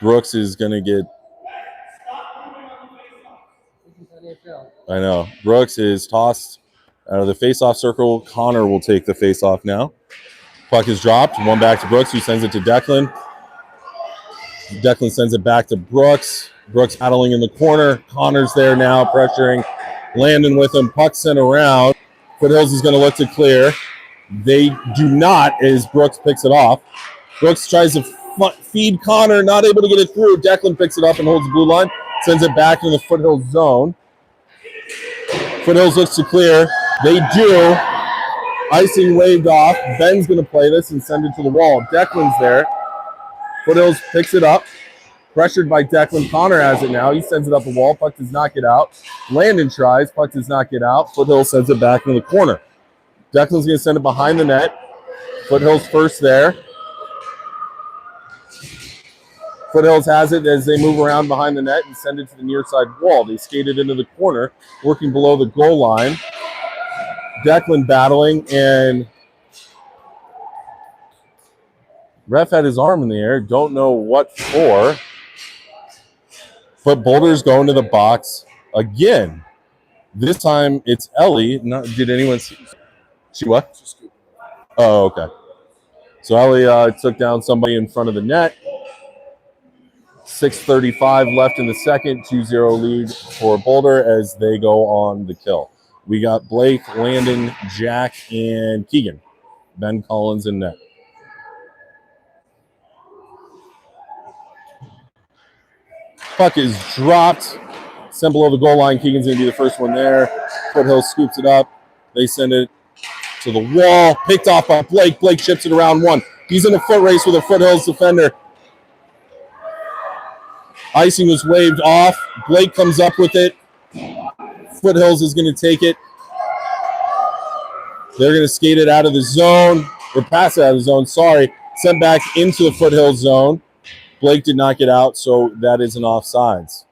Brooks is going to get... I know. Brooks is tossed out of the face-off circle. Connor will take the face-off now. Puck is dropped. One back to Brooks, who sends it to Declan. Declan sends it back to Brooks. Brooks battling in the corner. Connor's there now, pressuring. Landon with him. Puck sent around. Foothills is going to look to clear. They do not as Brooks picks it off. Brooks tries to feed Connor, not able to get it through. Declan picks it up and holds the blue line. Sends it back into the Foothills zone. Foothills looks to clear. They do. Icing waved off. Ben's going to play this and send it to the wall. Declan's there. Foothills picks it up. Pressured by Declan. Connor has it now. He sends it up the wall. Puck does not get out. Landon tries. Puck does not get out. Foothills sends it back into the corner. Declan's going to send it behind the net. Foothills first there. Foothills has it as they move around behind the net and send it to the near side wall. They skated into the corner, working below the goal line. Declan battling, and ref had his arm in the air. Don't know what for. But Boulder's going to the box again. This time it's Ellie. Did anyone see? She what? Oh, okay. So Ellie took down somebody in front of the net. 6:35 left in the second. 2-0 lead for Boulder as they go on the kill. We got Blake, Landon, Jack, and Keegan. Ben Collins in net. Puck is dropped. Sent below the goal line. Keegan's going to be the first one there. Foothills scoops it up. They send it to the wall. Picked off by Blake. Blake chips it around one. He's in a foot race with a Foothills defender. Icing was waved off. Blake comes up with it. Foothills is going to take it. They're going to skate it out of the zone. Or pass it out of the zone, sorry. Sent back into the Foothills zone. Blake did not get out, so that is an offsides.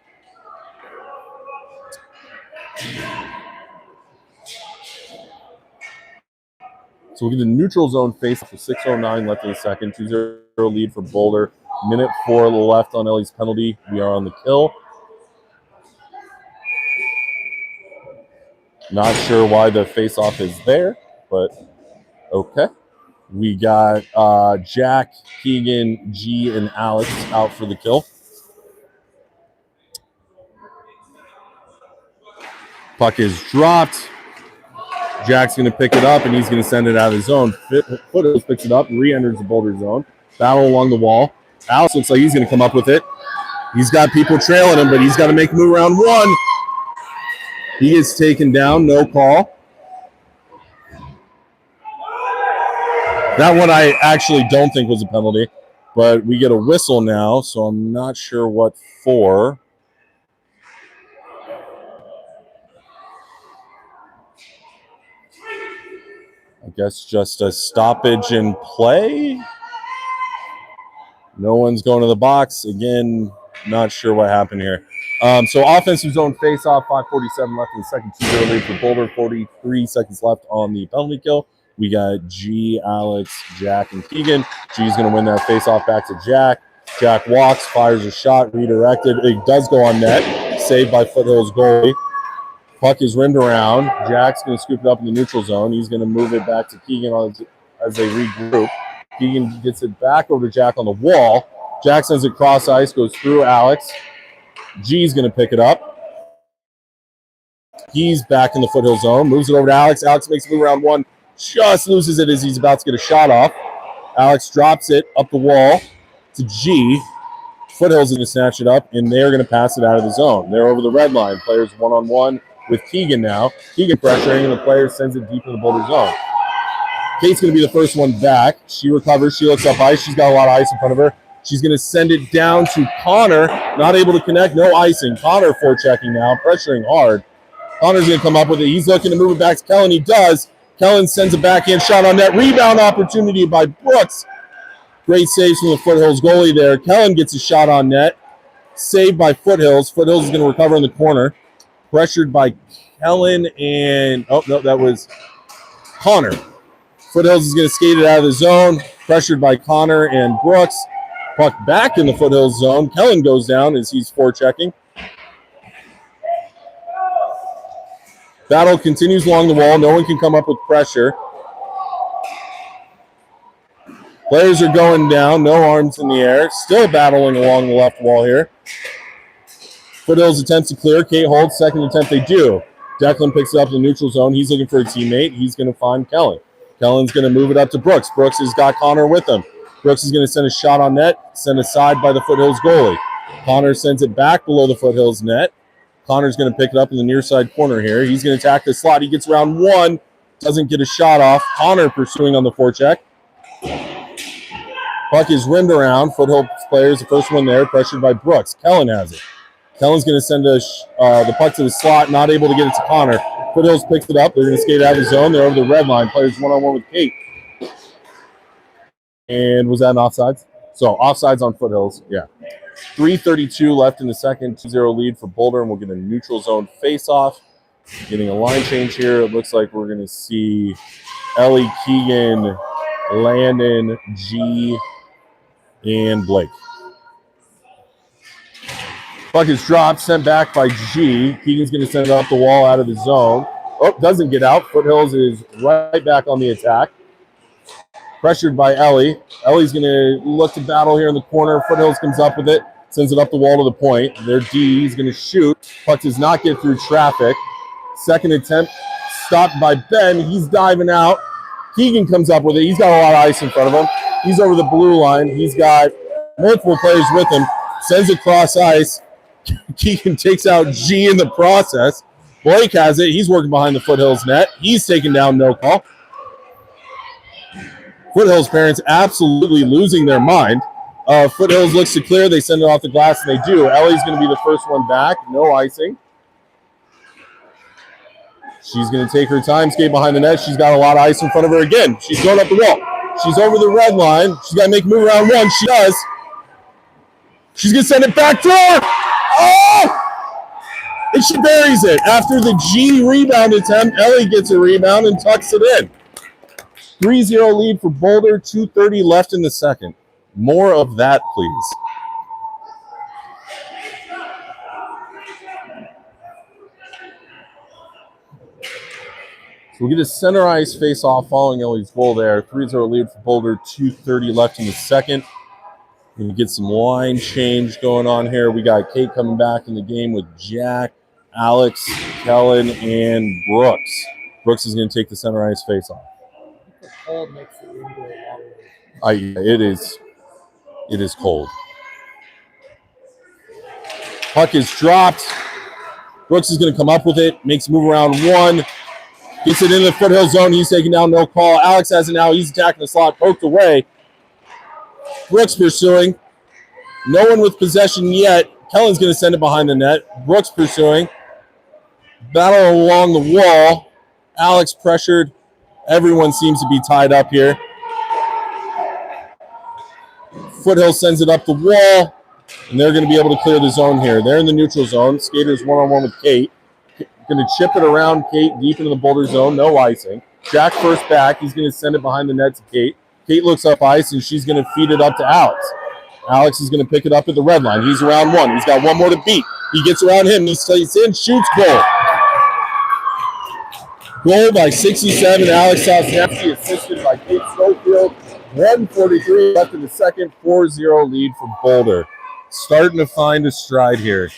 So we'll get the neutral zone face with 6:09 left in the second. 2-0 lead for Boulder. Minute 4 left on Ellie's penalty. We are on the kill. Not sure why the face-off is there, but okay. We got Jack, Keegan, G, and Alex out for the kill. Puck is dropped. Jack's going to pick it up, and he's going to send it out of the zone. Foothills picks it up, re-enters the Boulder zone. Battle along the wall. Alex looks like he's going to come up with it. He's got people trailing him, but he's got to make a move around one. He gets taken down, no call. That one I actually don't think was a penalty, but we get a whistle now, so I'm not sure what for. I guess just a stoppage in play. No one's going to the box. Again, not sure what happened here. So offensive zone face-off, 5:47 left in the second. 2-0 lead for Boulder, 43 seconds left on the penalty kill. We got G, Alex, Jack, and Keegan. G's going to win that face-off back to Jack. Jack walks, fires a shot, redirected. It does go on net. Saved by Foothills goalie. Puck is rimmed around. Jack's going to scoop it up in the neutral zone. He's going to move it back to Keegan as they regroup. Keegan gets it back over to Jack on the wall. Jack sends it cross ice, goes through Alex. G's going to pick it up. He's back in the Foothills zone. Moves it over to Alex. Alex makes a move around one. Just loses it as he's about to get a shot off. Alex drops it up the wall to G. Foothills is going to snatch it up, and they're going to pass it out of the zone. They're over the red line. Players one-on-one with Keegan now. Keegan pressuring, and the player sends it deep in the Boulder zone. Kate's going to be the first one back. She recovers. She looks up ice. She's got a lot of ice in front of her. She's going to send it down to Connor. Not able to connect. No icing. Connor forechecking now, pressuring hard. Connor's going to come up with it. He's looking to move it back to Kellen. He does. Kellen sends a backhand shot on net. Rebound opportunity by Brooks. Great saves from the Foothills goalie there. Kellen gets a shot on net. Saved by Foothills. Foothills is going to recover in the corner. Pressured by Kellen and... Oh, no, that was Connor. Foothills is going to skate it out of the zone. Pressured by Connor and Brooks. Puck back in the Foothills zone. Kellen goes down as he's forechecking. Battle continues along the wall. No one can come up with pressure. Players are going down. No arms in the air. Still battling along the left wall here. Foothills attempts to clear. Kate holds. Second attempt they do. Declan picks it up in the neutral zone. He's looking for a teammate. He's going to find Kellen. Kellen's going to move it up to Brooks. Brooks has got Connor with him. Brooks is going to send a shot on net. Sent aside by the Foothills goalie. Connor sends it back below the Foothills net. Connor's going to pick it up in the near side corner here. He's going to attack the slot. He gets around one. Doesn't get a shot off. Connor pursuing on the forecheck. Puck is rimmed around. Foothills players, the first one there, pressured by Brooks. Kellen has it. Kellen's going to send the puck to the slot, not able to get it to Connor. Foothills picks it up. They're going to skate out of the zone. They're over the red line. Players one-on-one with Kate. And was that an offsides? So offsides on Foothills, yeah. 3:32 left in the second, 2-0 lead for Boulder, and we'll get a neutral zone face-off. Getting a line change here. It looks like we're going to see Ellie, Keegan, Landon, G, and Blake. Puck is dropped, sent back by G. Keegan's going to send it up the wall out of the zone. Oh, doesn't get out. Foothills is right back on the attack. Pressured by Ellie. Ellie's going to look to battle here in the corner. Foothills comes up with it, sends it up the wall to the point. Their D, he's going to shoot. Puck does not get through traffic. Second attempt, stopped by Ben. He's diving out. Keegan comes up with it. He's got a lot of ice in front of him. He's over the blue line. He's got multiple players with him. Sends it cross ice. Keegan takes out G in the process. Blake has it. He's working behind the Foothills net. He's taken down, no call. Foothills parents absolutely losing their mind. Foothills looks to clear. They send it off the glass, and they do. Ellie's going to be the first one back. No icing. She's going to take her time, skate behind the net. She's got a lot of ice in front of her again. She's going up the wall. She's over the red line. She's got to make a move around one. She does. She's going to send it back to her. Oh! And she buries it. After the G rebound attempt, Ellie gets a rebound and tucks it in. 3-0 lead for Boulder, 2:30 left in the second. More of that, please. So we get a center ice face-off following Ellie's goal there. 3-0 lead for Boulder, 2:30 left in the second. We get some line change going on here. We got Kate coming back in the game with Jack, Alex, Kellen, and Brooks. Brooks is going to take the center ice face-off. The cold makes it into a lot of It is cold. Puck is dropped. Brooks is going to come up with it. Makes a move around one. Gets it into the Foothills zone. He's taking down, no call. Alex has it now. He's attacking the slot. Poked away. Brooks pursuing. No one with possession yet. Kellen's going to send it behind the net. Brooks pursuing. Battle along the wall. Alex pressured. Everyone seems to be tied up here. Foothills sends it up the wall, and they're going to be able to clear the zone here. They're in the neutral zone. Skaters one-on-one with Kate. Going to chip it around Kate deep into the Boulder zone. No icing. Jack first back. He's going to send it behind the net to Kate. Kate looks up ice, and she's going to feed it up to Alex. Alex is going to pick it up at the red line. He's around one. He's got one more to beat. He gets around him. He stays in, shoots, goal. Goal by 67. Alex Sosnefsky, assisted by Kate Schofield. 1:43 left in the second. 4-0 lead for Boulder. Starting to find a stride here.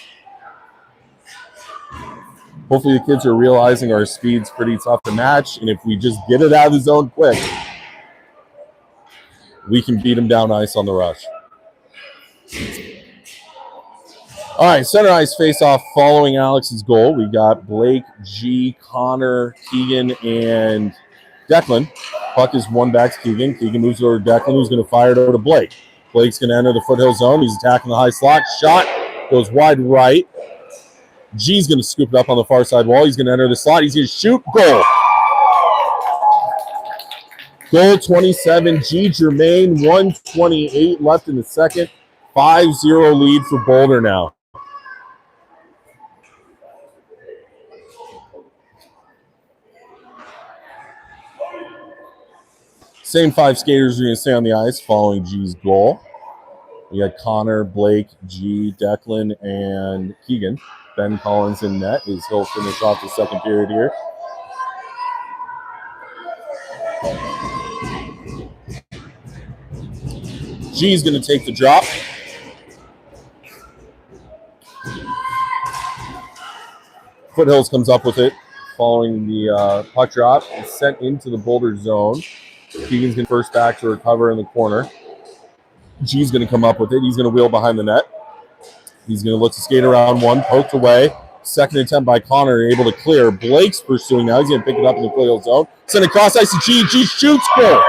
Hopefully the kids are realizing our speed's pretty tough to match, and if we just get it out of the zone quick, we can beat them down ice on the rush. All right, center ice face-off following Alex's goal. We got Blake, G, Connor, Keegan, and Declan. Puck is one back to Keegan. Keegan moves over to Declan, who's going to fire it over to Blake. Blake's going to enter the Foothill zone. He's attacking the high slot. Shot goes wide right. G's going to scoop it up on the far side wall. He's going to enter the slot. He's going to shoot. Goal. Goal 27. G. Germain. 1:28 left in the second. 5-0 lead for Boulder now. Same five skaters are going to stay on the ice following G's goal. We got Connor, Blake, G, Declan, and Keegan. Ben Collins in net as he'll finish off the second period here. G's going to take the drop. Foothills comes up with it following the puck drop. It's sent into the Boulder zone. Keegan's going to first back to recover in the corner. G's going to come up with it. He's going to wheel behind the net. He's going to look to skate around one, poked away. Second attempt by Connor, able to clear. Blake's pursuing now. He's going to pick it up in the Foothills zone. Send it across ice to G. G shoots, goal.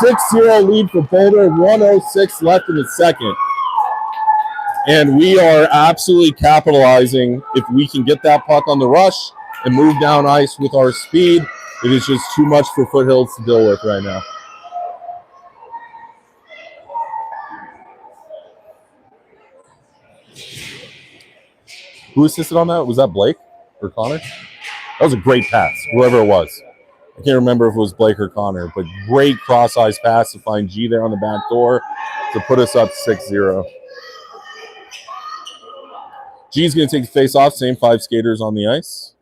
6-0 lead for Boulder. 1:06 left in the second. And we are absolutely capitalizing. If we can get that puck on the rush and move down ice with our speed, it is just too much for Foothills to deal with right now. Who assisted on that? Was that Blake or Connor? That was a great pass, whoever it was. I can't remember if it was Blake or Connor, but great cross-ice pass to find G there on the back door to put us up 6-0. G's going to take the face-off. Same five skaters on the ice.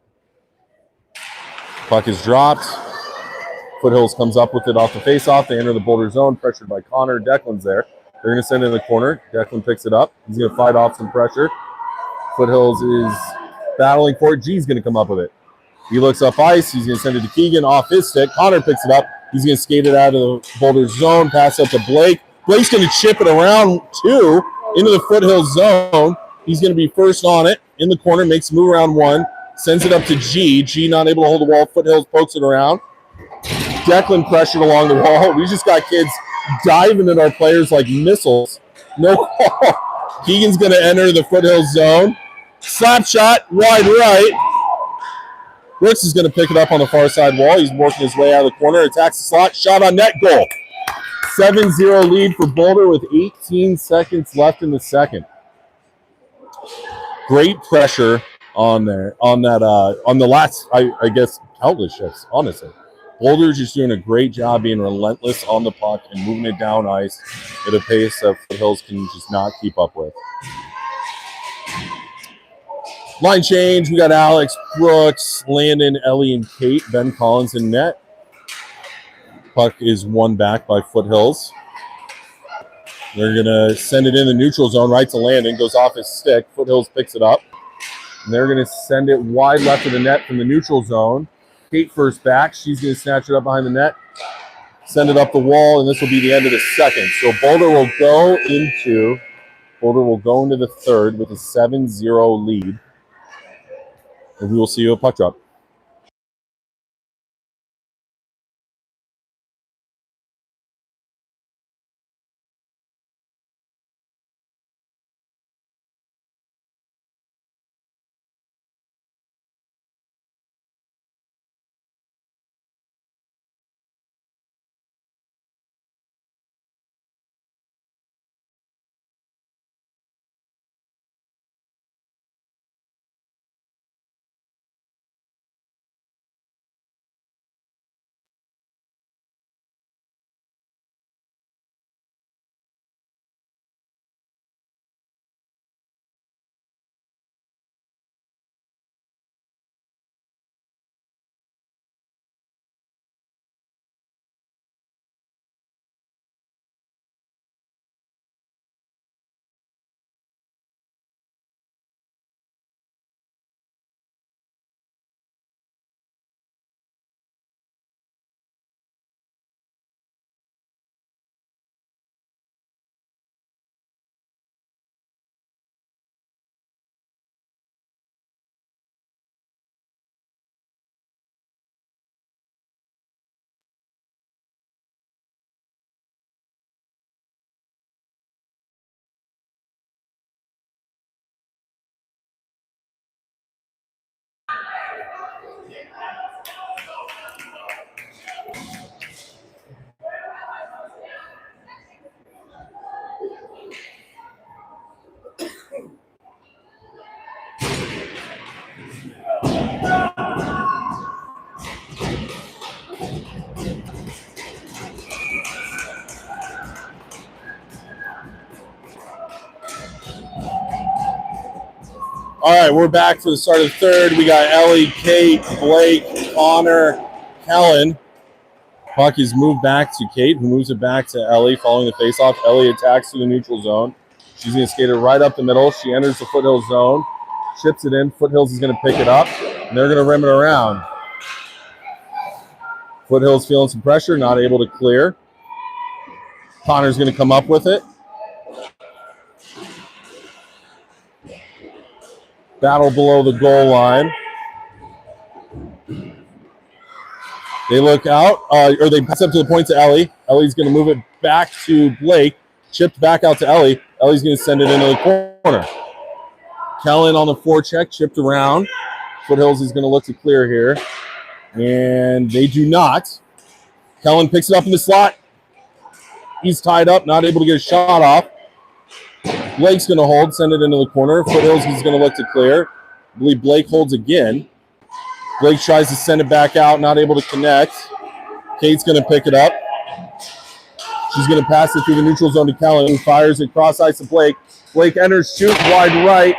Puck is dropped. Foothills comes up with it off the face-off. They enter the Boulder zone, pressured by Connor. Declan's there. They're going to send it in the corner. Declan picks it up. He's going to fight off some pressure. Foothills is battling for it. G's going to come up with it. He looks up ice. He's going to send it to Keegan off his stick. Connor picks it up. He's going to skate it out of the Boulder zone, pass up to Blake. Blake's going to chip it around two into the Foothills zone. He's going to be first on it in the corner, makes a move around one, sends it up to G. G not able to hold the wall. Foothills pokes it around. Declan pressured along the wall. We just got kids diving at our players like missiles. No call. Keegan's going to enter the Foothills zone. Slap shot, wide right. Brooks is going to pick it up on the far side wall. He's working his way out of the corner, attacks the slot, shot on net, goal. 7-0 lead for Boulder with 18 seconds left in the second. Great pressure on there, on the last, I guess, countless shifts, honestly. Boulder's just doing a great job being relentless on the puck and moving it down ice at a pace that Foothills can just not keep up with. Line change, we got Alex, Brooks, Landon, Ellie, and Kate. Ben Collins in net. Puck is won back by Foothills. They're going to send it in the neutral zone right to Landon. Goes off his stick. Foothills picks it up. And they're going to send it wide left of the net from the neutral zone. Kate first back. She's going to snatch it up behind the net. Send it up the wall, and this will be the end of the second. So Boulder will go into the third with a 7-0 lead. And we will see you at puck drop. All right, we're back for the start of the third. We got Ellie, Kate, Blake, Connor, Kellen. Puck is moved back to Kate, who moves it back to Ellie following the faceoff. Ellie attacks to the neutral zone. She's going to skate it right up the middle. She enters the Foothills zone, chips it in. Foothills is going to pick it up, and they're going to rim it around. Foothills feeling some pressure, not able to clear. Connor's going to come up with it. Battle below the goal line. They look out, or they pass up to the point to Ellie. Ellie's going to move it back to Blake. Chipped back out to Ellie. Ellie's going to send it into the corner. Kellen on the forecheck, chipped around. Foothills is going to look to clear here. And they do not. Kellen picks it up in the slot. He's tied up, not able to get a shot off. Blake's going to hold, send it into the corner. Foothills is going to look to clear. I believe Blake holds again. Blake tries to send it back out, not able to connect. Kate's going to pick it up. She's going to pass it through the neutral zone to Kellen, who fires it cross ice to Blake. Blake enters, shoots wide right.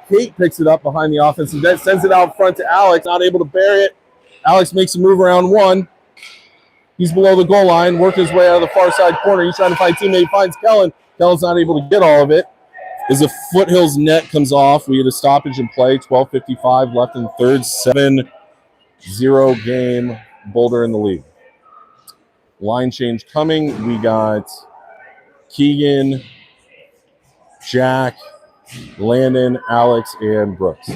Kate picks it up behind the offensive net, sends it out front to Alex, not able to bury it. Alex makes a move around one. He's below the goal line, working his way out of the far side corner. He's trying to find a teammate, finds Kellen. Kellen's not able to get all of it. As the Foothills net comes off, we get a stoppage in play. 12:55 left in the third. 7-0 game. Boulder in the lead. Line change coming. We got Keegan, Jack, Landon, Alex, and Brooks.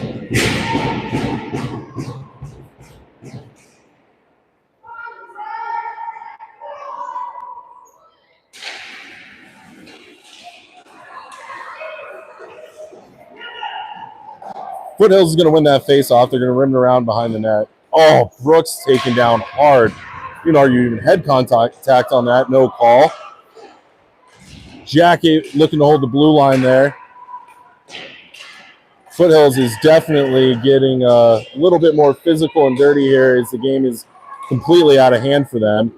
Foothills is going to win that face-off. They're going to rim it around behind the net. Oh, Brooks taken down hard. You can argue even head contact on that. No call. Jackie looking to hold the blue line there. Foothills is definitely getting a little bit more physical and dirty here as the game is completely out of hand for them.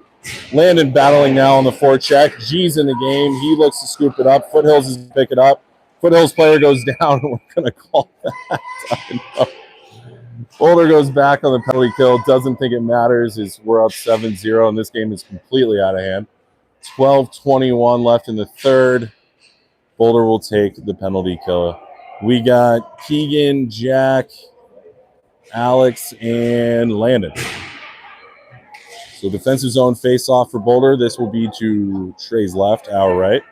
Landon battling now on the forecheck. G's in the game. He looks to scoop it up. Foothills is to pick it up. Foothills player goes down. We're going to call that. I know. Boulder goes back on the penalty kill. Doesn't think it matters. We're up 7-0, and this game is completely out of hand. 12:21 left in the third. Boulder will take the penalty kill. We got Keegan, Jack, Alex, and Landon. So defensive zone face-off for Boulder. This will be to Trey's left, our right.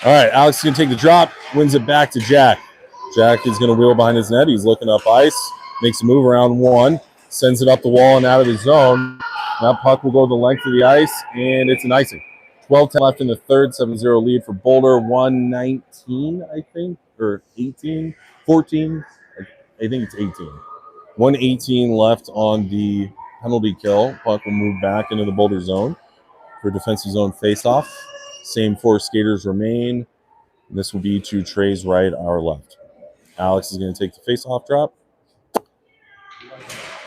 All right, Alex is going to take the drop, wins it back to Jack. Jack is going to wheel behind his net. He's looking up ice, makes a move around one, sends it up the wall and out of his zone. That puck will go the length of the ice, and it's an icing. 12-10 left in the third, 7-0 lead for Boulder. 119, I think, or 18, 14. I think it's 18. 118 left on the penalty kill. Puck will move back into the Boulder zone for defensive zone faceoff. Same four skaters remain. This will be to Trey's right, our left. Alex is going to take the face-off drop.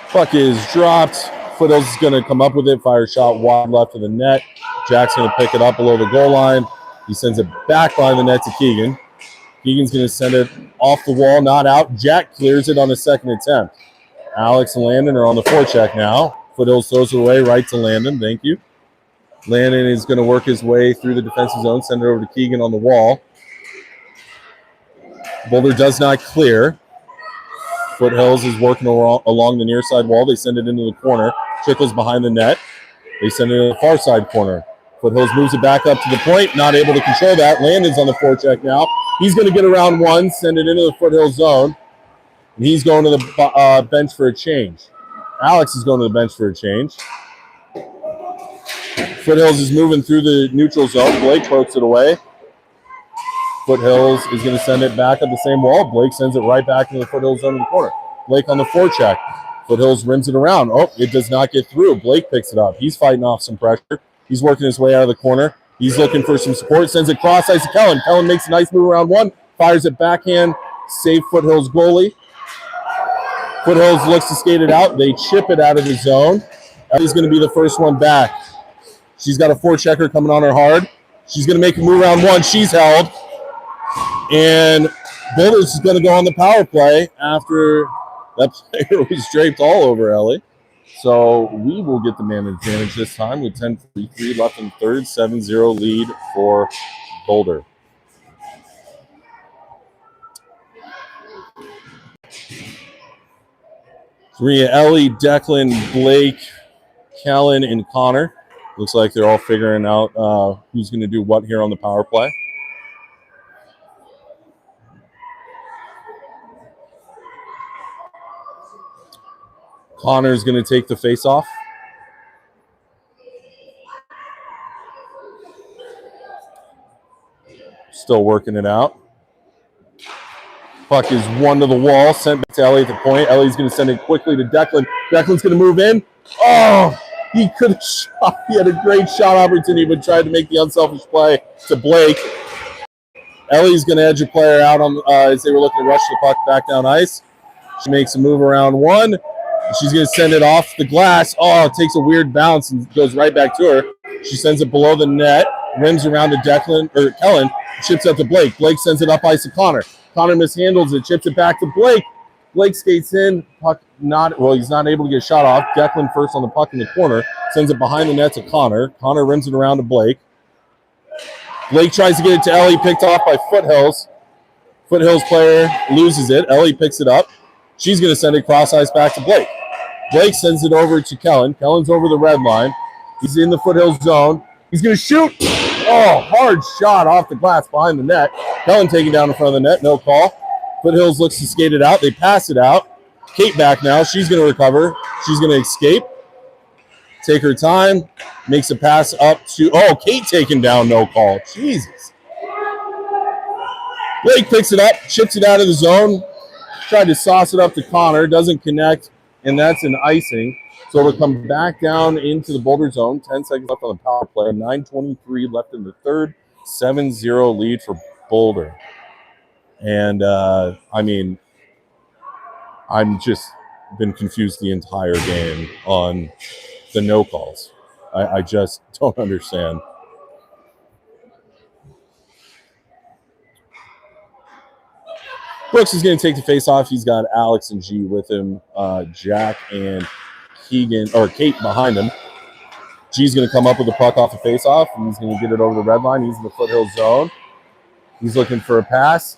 Puck is dropped. Foothills is going to come up with it. Fire shot wide left of the net. Jack's going to pick it up below the goal line. He sends it back behind the net to Keegan. Keegan's going to send it off the wall, not out. Jack clears it on the second attempt. Alex and Landon are on the forecheck now. Foothills throws it away right to Landon. Thank you. Landon is going to work his way through the defensive zone, send it over to Keegan on the wall. Boulder does not clear. Foothills is working along the near side wall. They send it into the corner. Trickles behind the net. They send it to the far side corner. Foothills moves it back up to the point, not able to control that. Landon's on the forecheck now. He's going to get around one, send it into the Foothills zone. And he's going to the bench for a change. Alex is going to the bench for a change. Foothills is moving through the neutral zone. Blake pokes it away. Foothills is going to send it back up the same wall. Blake sends it right back into the Foothills zone in the corner. Blake on the forecheck. Foothills rims it around. Oh, it does not get through. Blake picks it up. He's fighting off some pressure. He's working his way out of the corner. He's looking for some support. Sends it cross ice to Kellen. Kellen makes a nice move around one. Fires it backhand. Save Foothills goalie. Foothills looks to skate it out. They chip it out of the zone. Ellie's going to be the first one back. She's got a forechecker coming on her hard. She's going to make a move around one. She's held. And Boulder's is going to go on the power play after that player was draped all over Ellie. So we will get the man advantage this time with 10:43 left in third, 7-0 lead for Boulder. Rhea, Ellie, Declan, Blake, Kellen, and Connor. Looks like they're all figuring out who's going to do what here on the power play. Connor's going to take the face-off. Still working it out. Puck is one to the wall, sent back to Ellie at the point. Ellie's going to send it quickly to Declan. Declan's going to move in. Oh, he could have shot. He had a great shot opportunity, but tried to make the unselfish play to Blake. Ellie's going to edge a player out on as they were looking to rush the puck back down ice. She makes a move around one. She's going to send it off the glass. Oh, it takes a weird bounce and goes right back to her. She sends it below the net, rims around to Declan or Kellen, chips up to Blake. Blake sends it up ice to Connor. Connor mishandles it, chips it back to Blake. Blake skates in. Puck he's not able to get a shot off. Declan first on the puck in the corner, sends it behind the net to Connor. Connor rims it around to Blake. Blake tries to get it to Ellie, picked off by Foothills. Foothills player loses it. Ellie picks it up. She's going to send it cross ice back to Blake. Blake sends it over to Kellen. Kellen's over the red line. He's in the Foothills zone. He's going to shoot. Oh, hard shot off the glass behind the net. Kellen taken down in front of the net. No call. Foothills looks to skate it out. They pass it out. Kate back now. She's going to recover. She's going to escape. Take her time. Makes a pass up to... Oh, Kate taken down. No call. Jesus. Blake picks it up. Chips it out of the zone. Tried to sauce it up to Connor. Doesn't connect, and that's an icing. So it'll come back down into the Boulder zone. 10 seconds left on the power play. 9:23 left in the third. 7-0 lead for Boulder. And, I mean, I'm just been confused the entire game on the no calls. I just don't understand. Brooks is going to take the face off. He's got Alex and G with him. Jack and Kate behind him. G's going to come up with the puck off the face-off, and he's going to get it over the red line. He's in the Foothills zone. He's looking for a pass.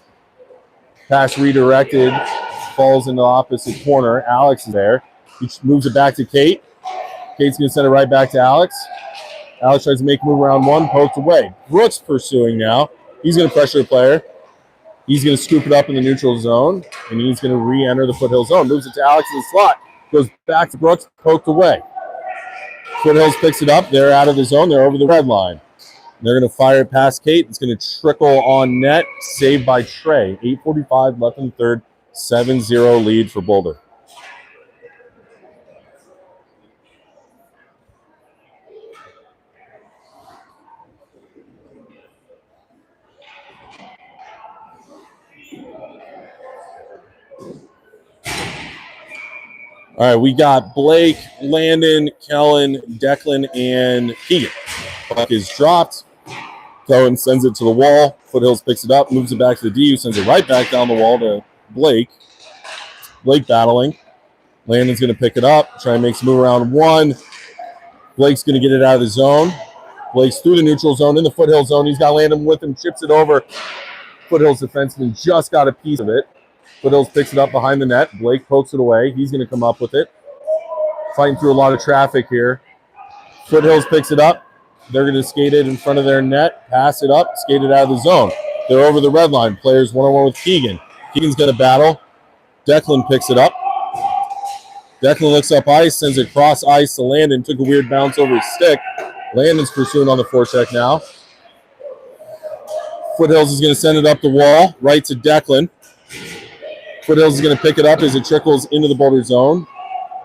Pass redirected. Falls in the opposite corner. Alex is there. He moves it back to Kate. Kate's going to send it right back to Alex. Alex tries to make a move around one, poked away. Brooks pursuing now. He's going to pressure the player. He's going to scoop it up in the neutral zone, and he's going to re-enter the Foothills zone. Moves it to Alex in the slot. Goes back to Brooks, poked away. Foothills picks it up. They're out of the zone. They're over the red line. They're going to fire it past Kate. It's going to trickle on net. Saved by Trey. 8:45 left in the third. 7-0 lead for Boulder. All right, we got Blake, Landon, Kellen, Declan, and Keegan. Puck is dropped. Cohen sends it to the wall. Foothills picks it up, moves it back to the D, who sends it right back down the wall to Blake. Blake battling. Landon's going to pick it up, try and make some move around one. Blake's going to get it out of the zone. Blake's through the neutral zone, in the Foothills zone. He's got Landon with him, chips it over. Foothills defenseman just got a piece of it. Foothills picks it up behind the net. Blake pokes it away. He's going to come up with it. Fighting through a lot of traffic here. Foothills picks it up. They're going to skate it in front of their net, pass it up, skate it out of the zone. They're over the red line. Players one-on-one with Keegan. Keegan's going to battle. Declan picks it up. Declan looks up ice, sends it cross ice to Landon. Took a weird bounce over his stick. Landon's pursuing on the forecheck now. Foothills is going to send it up the wall, right to Declan. Foothills is going to pick it up as it trickles into the Boulder zone.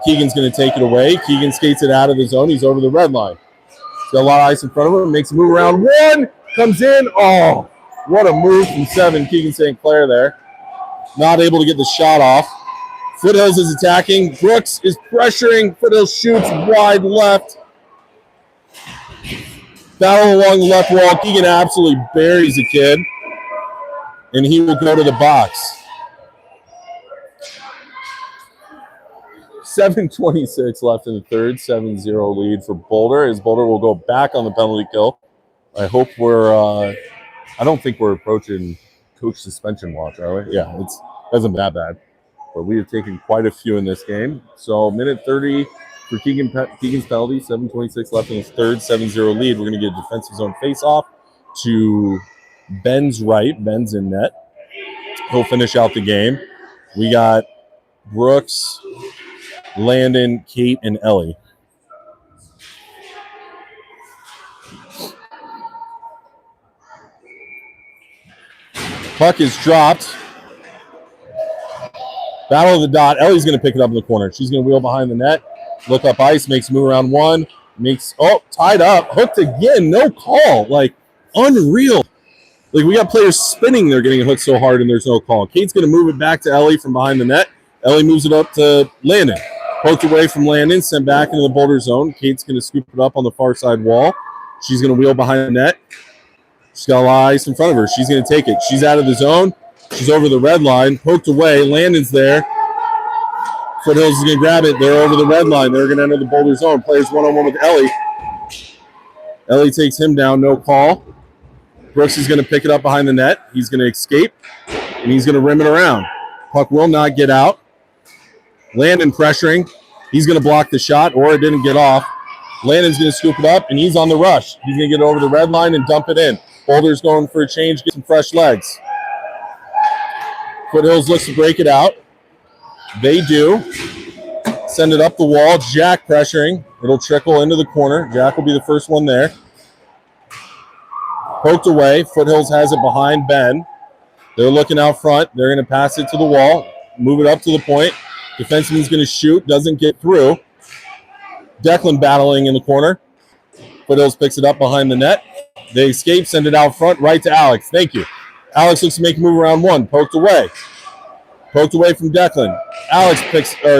Keegan's going to take it away. Keegan skates it out of the zone. He's over the red line. He's got a lot of ice in front of him. Makes a move around one. Comes in. Oh, what a move from 7. Keegan St. Clair there. Not able to get the shot off. Foothills is attacking. Brooks is pressuring. Foothills shoots wide left. Battle along the left wall. Keegan absolutely buries the kid. And he will go to the box. 7:26 left in the third. 7-0 lead for Boulder. As Boulder will go back on the penalty kill. I hope I don't think we're approaching coach suspension watch, are we? Yeah, it hasn't been that bad. But we have taken quite a few in this game. So minute 30 for Keegan's penalty. 7:26 left in the third. 7-0 lead. We're going to get a defensive zone face-off to Ben's right. Ben's in net. He'll finish out the game. We got Brooks, Landon, Kate, and Ellie. Puck is dropped. Battle of the dot. Ellie's going to pick it up in the corner. She's going to wheel behind the net. Look up ice. Makes a move around one. Tied up. Hooked again. No call. Like, unreal. Like, we got players spinning. They're getting hooked so hard and there's no call. Kate's going to move it back to Ellie from behind the net. Ellie moves it up to Landon. Poked away from Landon. Sent back into the Boulder zone. Kate's going to scoop it up on the far side wall. She's going to wheel behind the net. She's got a lot of ice in front of her. She's going to take it. She's out of the zone. She's over the red line. Poked away. Landon's there. Foothills is going to grab it. They're over the red line. They're going to enter the Boulder zone. Players one-on-one with Ellie. Ellie takes him down. No call. Brooks is going to pick it up behind the net. He's going to escape, and he's going to rim it around. Puck will not get out. Landon pressuring. He's going to block the shot, or it didn't get off. Landon's going to scoop it up, and he's on the rush. He's going to get it over the red line and dump it in. Boulder's going for a change, get some fresh legs. Foothills looks to break it out. They do. Send it up the wall. Jack pressuring. It'll trickle into the corner. Jack will be the first one there. Poked away. Foothills has it behind Ben. They're looking out front. They're going to pass it to the wall. move it up to the point. Defenseman's going to shoot, doesn't get through. Declan battling in the corner. Foothills picks it up behind the net. They escape, send it out front, right to Alex. Thank you. Alex looks to make a move around one. Poked away. Poked away from Declan.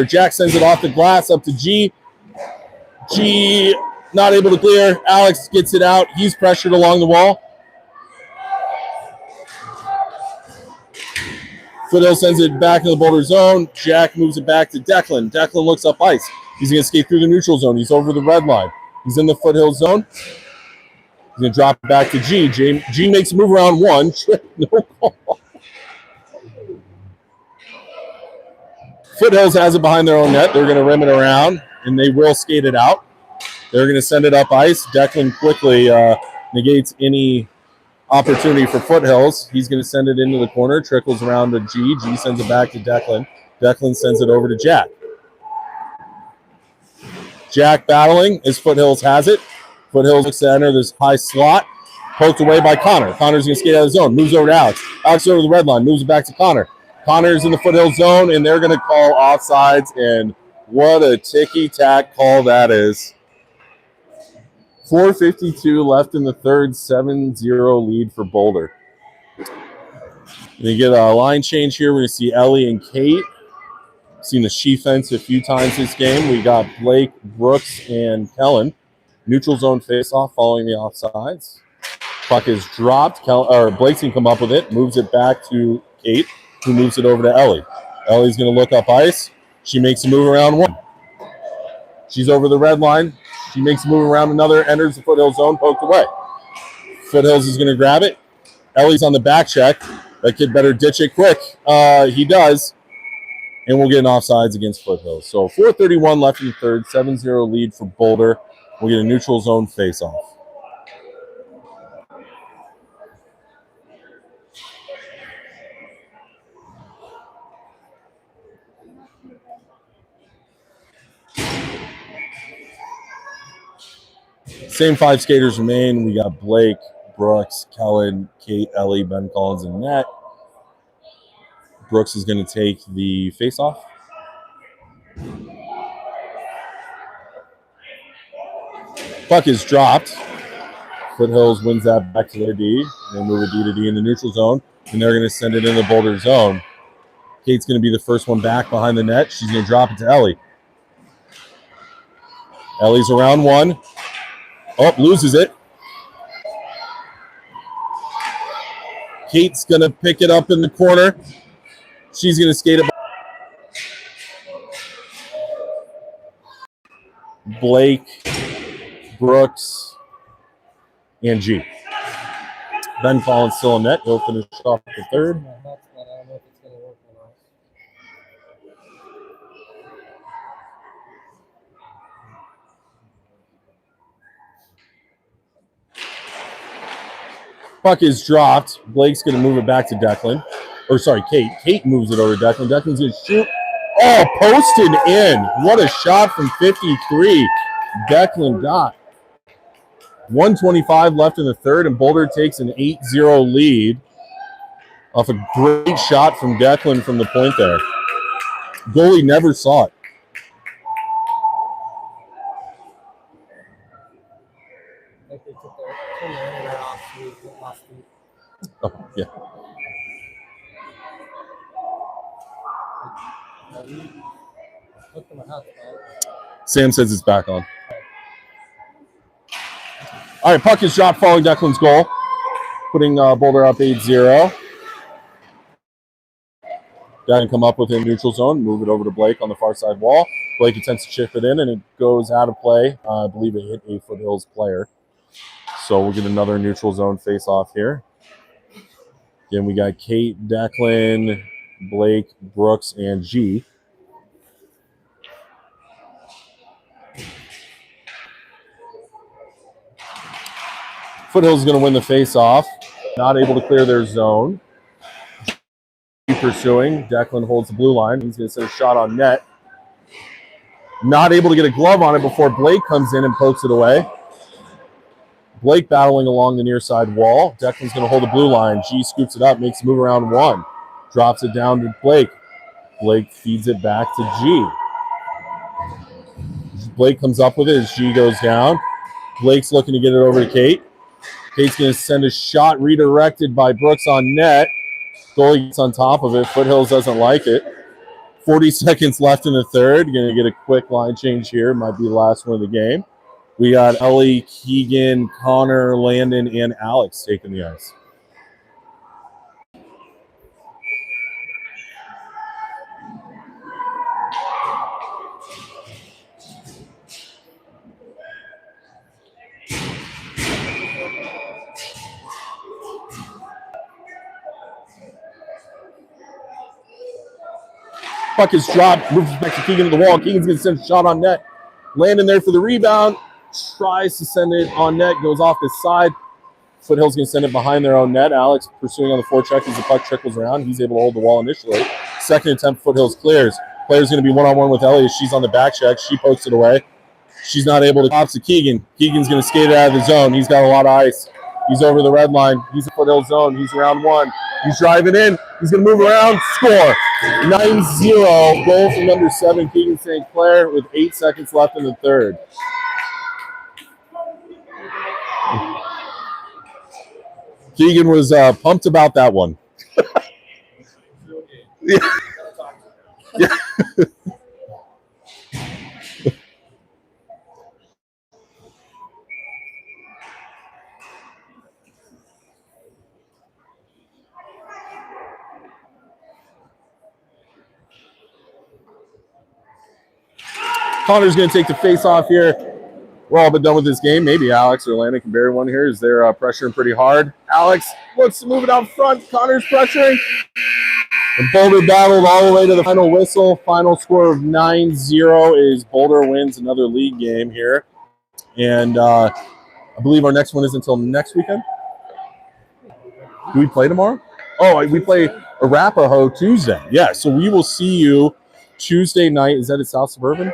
Jack sends it off the glass up to G. G not able to clear. Alex gets it out. He's pressured along the wall. Foothills sends it back in the Boulder zone. Jack moves it back to Declan. Declan looks up ice. He's going to skate through the neutral zone. He's over the red line. He's in the Foothills zone. He's going to drop it back to G. G makes a move around one. No call. Foothills has it behind their own net. They're going to rim it around, and they will skate it out. They're going to send it up ice. Declan quickly negates any opportunity for Foothills. He's going to send it into the corner. Trickles around to G. G sends it back to Declan. Declan sends it over to Jack. Jack battling as Foothills has it. Foothills looks to enter this high slot. Poked away by Connor. Connor's going to skate out of the zone. Moves over to Alex. Alex over the red line. Moves it back to Connor. Connor's in the Foothills zone, and they're going to call offsides. And what a ticky-tack call that is. 4:52 left in the third, 7-0 lead for Boulder. We get a line change here. We're going to see Ellie and Kate. Seen the she fence a few times this game. We got Blake, Brooks, and Kellen. Neutral zone face-off following the offsides. Puck is dropped. Blake's going to come up with it. Moves it back to Kate, who moves it over to Ellie. Ellie's going to look up ice. She makes a move around one. She's over the red line. She makes a move around another, enters the Foothills zone, poked away. Foothills is going to grab it. Ellie's on the back check. That kid better ditch it quick. He does. And we'll get an offsides against Foothills. So 4:31 left in the third, 7-0 lead for Boulder. We'll get a neutral zone face-off. Same five skaters remain. We got Blake, Brooks, Kellen, Kate, Ellie, Ben Collins, and net. Brooks is going to take the face-off. Puck is dropped. Foothills wins that back to their D. They move a D to D in the neutral zone, and they're going to send it in the Boulder zone. Kate's going to be the first one back behind the net. She's going to drop it to Ellie. Ellie's around one. Oh, loses it. Kate's going to pick it up in the corner. She's going to skate it. Blake, Brooks, and G. Ben Collins still in net. He'll finish off the third. Puck is dropped. Blake's going to move it back to Declan. Kate. Kate moves it over to Declan. Declan's going to shoot. Oh, posted in. What a shot from 53. Declan got 1:25 left in the third, and Boulder takes an 8-0 lead off a great shot from Declan from the point there. Goalie never saw it. Oh, yeah. Sam says it's back on. All right, puck is dropped following Declan's goal, putting Boulder up 8-0. Doesn't come up within neutral zone. Move it over to Blake on the far side wall. Blake attempts to chip it in, and it goes out of play. I believe it hit a Foothills player. So we'll get another neutral zone face-off here. Again, we got Kate, Declan, Blake, Brooks, and G. Foothills is going to win the face-off. Not able to clear their zone. Pursuing. Declan holds the blue line. He's going to send a shot on net. Not able to get a glove on it before Blake comes in and pokes it away. Blake battling along the near side wall. Declan's going to hold the blue line. G scoops it up, makes a move around one. Drops it down to Blake. Blake feeds it back to G. Blake comes up with it as G goes down. Blake's looking to get it over to Kate. Kate's going to send a shot redirected by Brooks on net. Goalie gets on top of it. Foothills doesn't like it. 40 seconds left in the third. Going to get a quick line change here. Might be the last one of the game. We got Ellie, Keegan, Connor, Landon, and Alex taking the ice. Puck is dropped, moves back to Keegan to the wall. Keegan's going to send a shot on net. Landon there for the rebound. Tries to send it on net, goes off the side. Foothills going to send it behind their own net. Alex pursuing on the forecheck as the puck trickles around. He's able to hold the wall initially. Second attempt, Foothills clears. Player's going to be one-on-one with Ellie. She's on the back check. She pokes it away. She's not able to toss to Keegan. Keegan's going to skate it out of the zone. He's got a lot of ice. He's over the red line. He's in Foothills zone. He's around one. He's driving in. He's going to move around. Score. 9-0. Goal from number 7, Keegan St. Clair, with 8 seconds left in the third. Keegan was pumped about that one. Yeah. Yeah. Connor's going to take the face off here. We're all but done with this game. Maybe Alex or Landon can bury one here as they're pressuring pretty hard. Alex looks to move it out front. Connor's pressuring. And Boulder battled all the way to the final whistle. Final score of 9-0 is Boulder wins another league game here. And I believe our next one is until next weekend. Do we play tomorrow? Oh, we play Arapahoe Tuesday. Yeah, so we will see you Tuesday night. Is that at South Suburban?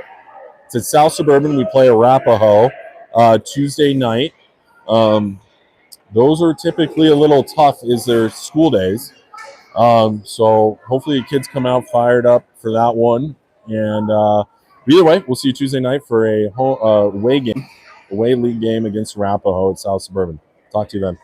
It's at South Suburban. We play Arapahoe Tuesday night. Those are typically a little tough as they're school days. So hopefully the kids come out fired up for that one. And either way, we'll see you Tuesday night for a away league game against Arapahoe at South Suburban. Talk to you then.